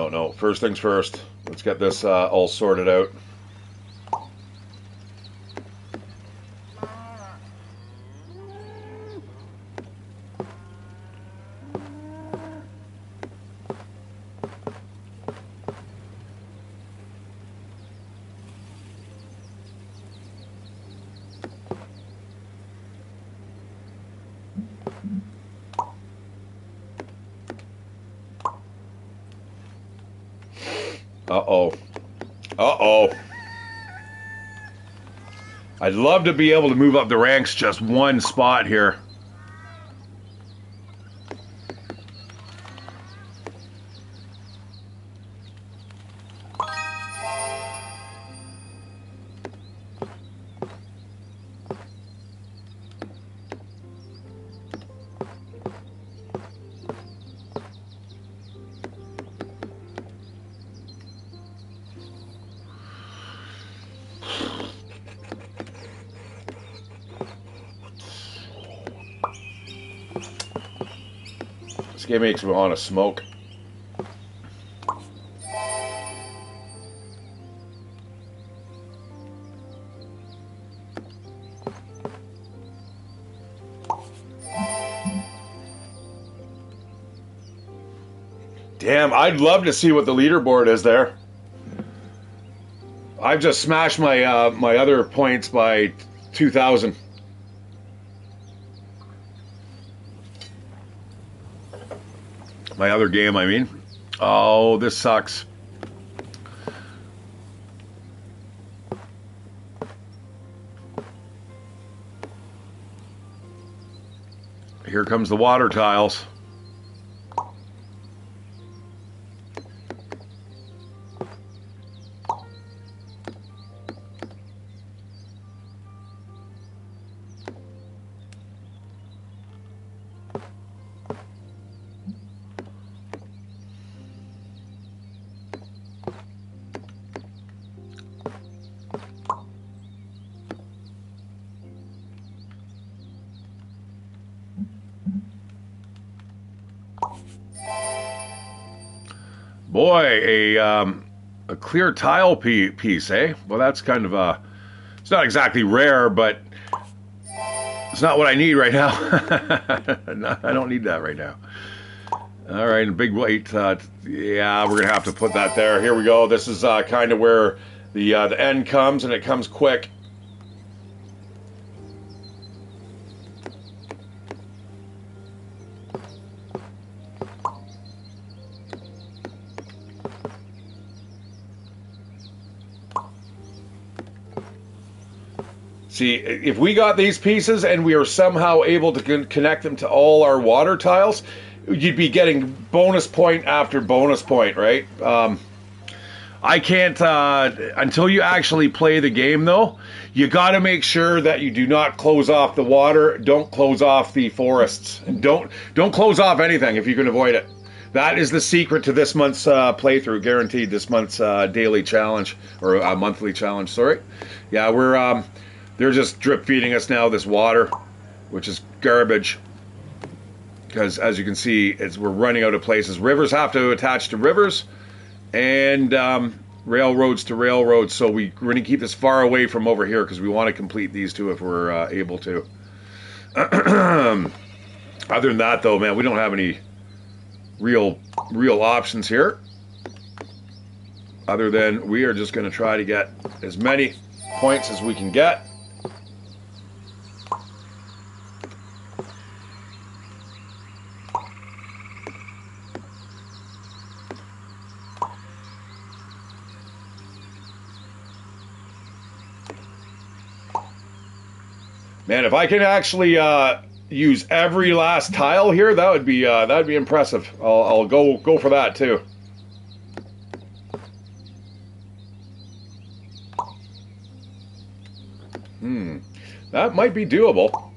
No. First things first. Let's get this all sorted out. Uh-oh. I'd love to be able to move up the ranks just one spot here. This game makes me want to smoke. Damn, I'd love to see what the leaderboard is there. I've just smashed my my other points by 2,000. My other game, I mean. Oh, this sucks. Here comes the water tiles. boy, a clear tile piece, eh? Well, that's kind of it's not exactly rare, but it's not what I need right now. No, I don't need that right now. All right, and big white. Yeah, we're gonna have to put that there. Here we go. This is kind of where the end comes, and it comes quick. See, if we got these pieces and we are somehow able to connect them to all our water tiles, you'd be getting bonus point after bonus point, right? I can't, until you actually play the game though, you got to make sure that you do not close off the water, don't close off the forests, and don't close off anything if you can avoid it. That is the secret to this month's playthrough, guaranteed, this month's daily challenge, or monthly challenge, sorry. Yeah, they're just drip feeding us now this water, which is garbage. Because as you can see, we're running out of places. Rivers have to attach to rivers, and railroads to railroads. So we're going to keep this far away from over here because we want to complete these two if we're able to. Other than that, though, man, we don't have any real options here. Other than we are just going to try to get as many points as we can get. Man, if I can actually use every last tile here, that'd be impressive. I'll go for that too. That might be doable.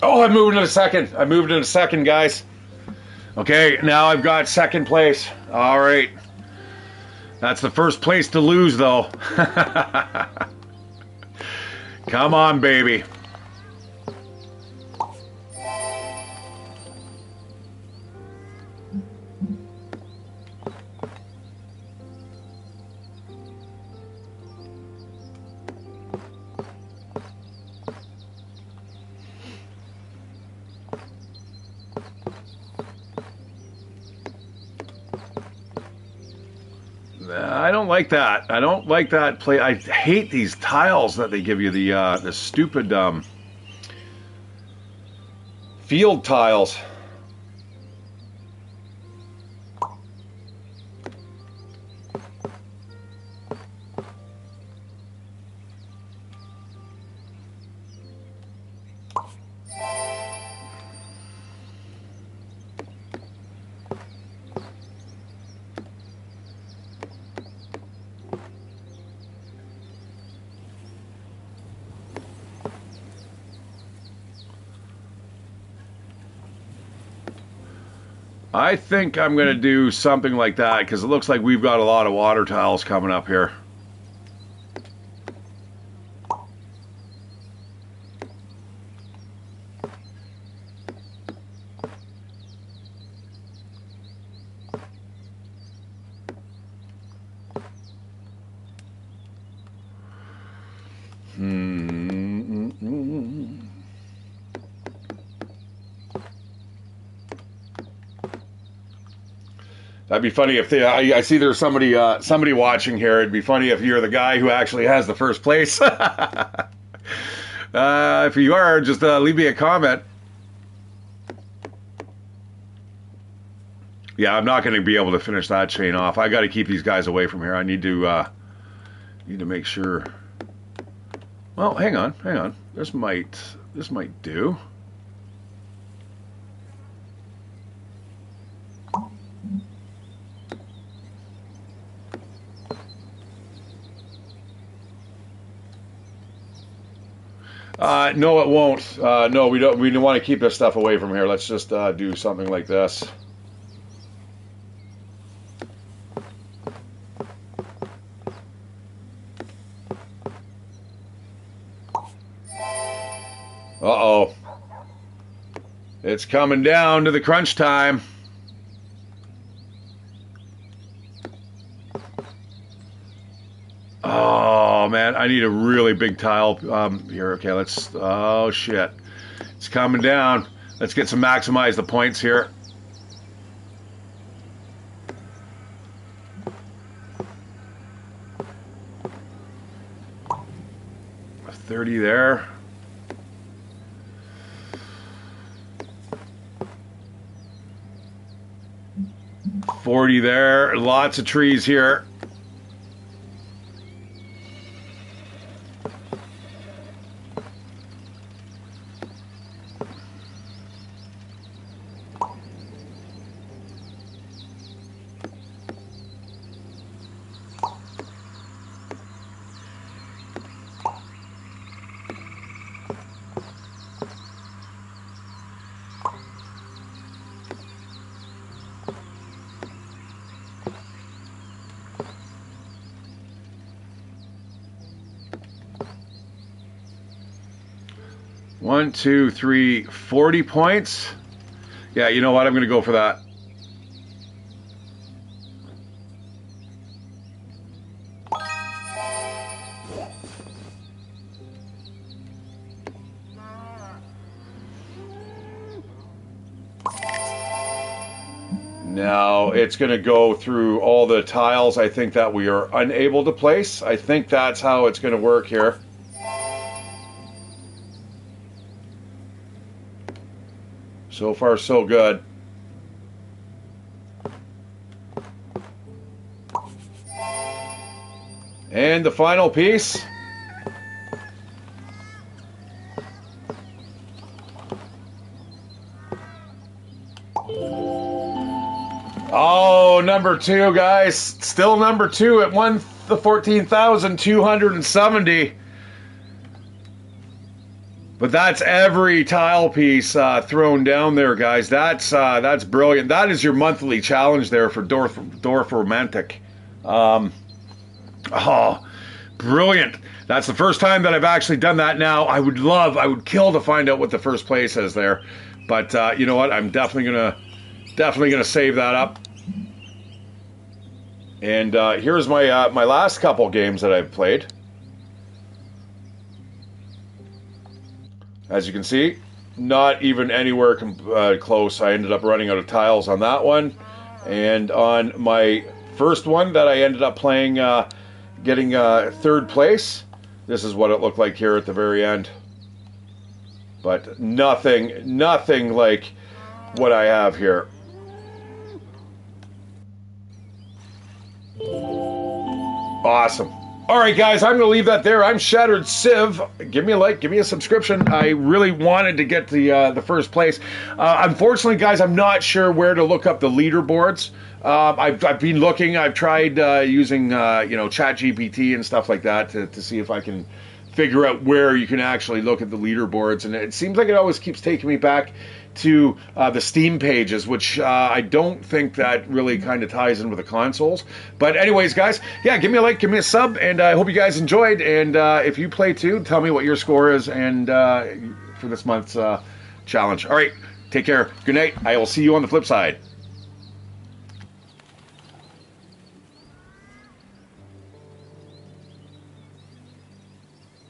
Oh, I moved in a second. I moved in a second, guys. Okay, now I've got second place. All right. That's the first place to lose, though. Come on, baby. I don't like that. I don't like that play. I hate these tiles that they give you, the stupid field tiles. I think I'm going to do something like that because it looks like we've got a lot of water tiles coming up here. That'd be funny if I see there's somebody watching here. It'd be funny if you're the guy who actually has the first place. If you are, just leave me a comment. Yeah, I'm not going to be able to finish that chain off. I got to keep these guys away from here. I need to make sure. Well, hang on. This might do. No, it won't. No, we don't. We want to keep this stuff away from here. Let's just do something like this. Uh-oh. It's coming down to the crunch time. Oh, man, I need a really big tile here. Okay, let's... Oh, shit. It's coming down. Let's get some maximize the points here. A 30 there. $40 there. Lots of trees here. One, two, three, 40 points. Yeah, you know what? I'm going to go for that. Now it's going to go through all the tiles I think that we are unable to place. I think that's how it's going to work here. So far, so good. And the final piece. Oh, number 2, guys. Still number 2 at 14,270. But that's every tile piece thrown down there, guys. That's brilliant. That is your monthly challenge there for Dorfromantik. Oh, brilliant. That's the first time that I've actually done that now. I would kill to find out what the first place is there. But you know what? I'm definitely gonna save that up. And here's my my last couple games that I've played. As you can see, not even anywhere close. I ended up running out of tiles on that one. And on my first one that I ended up playing, getting 3rd place, this is what it looked like here at the very end. But nothing like what I have here. Awesome. All right, guys, I'm going to leave that there. I'm Shatteredciv. Give me a like, give me a subscription. I really wanted to get the first place. Unfortunately, guys, I'm not sure where to look up the leaderboards. I've been looking. I've tried using ChatGPT and stuff like that to see if I can figure out where you can actually look at the leaderboards, and it seems like it always keeps taking me back to the Steam pages, which I don't think that really kind of ties in with the consoles. But anyways, guys, yeah, give me a like, give me a sub, and I hope you guys enjoyed. And if you play too, tell me what your score is and for this month's challenge. All right, take care. Good night. I will see you on the flip side.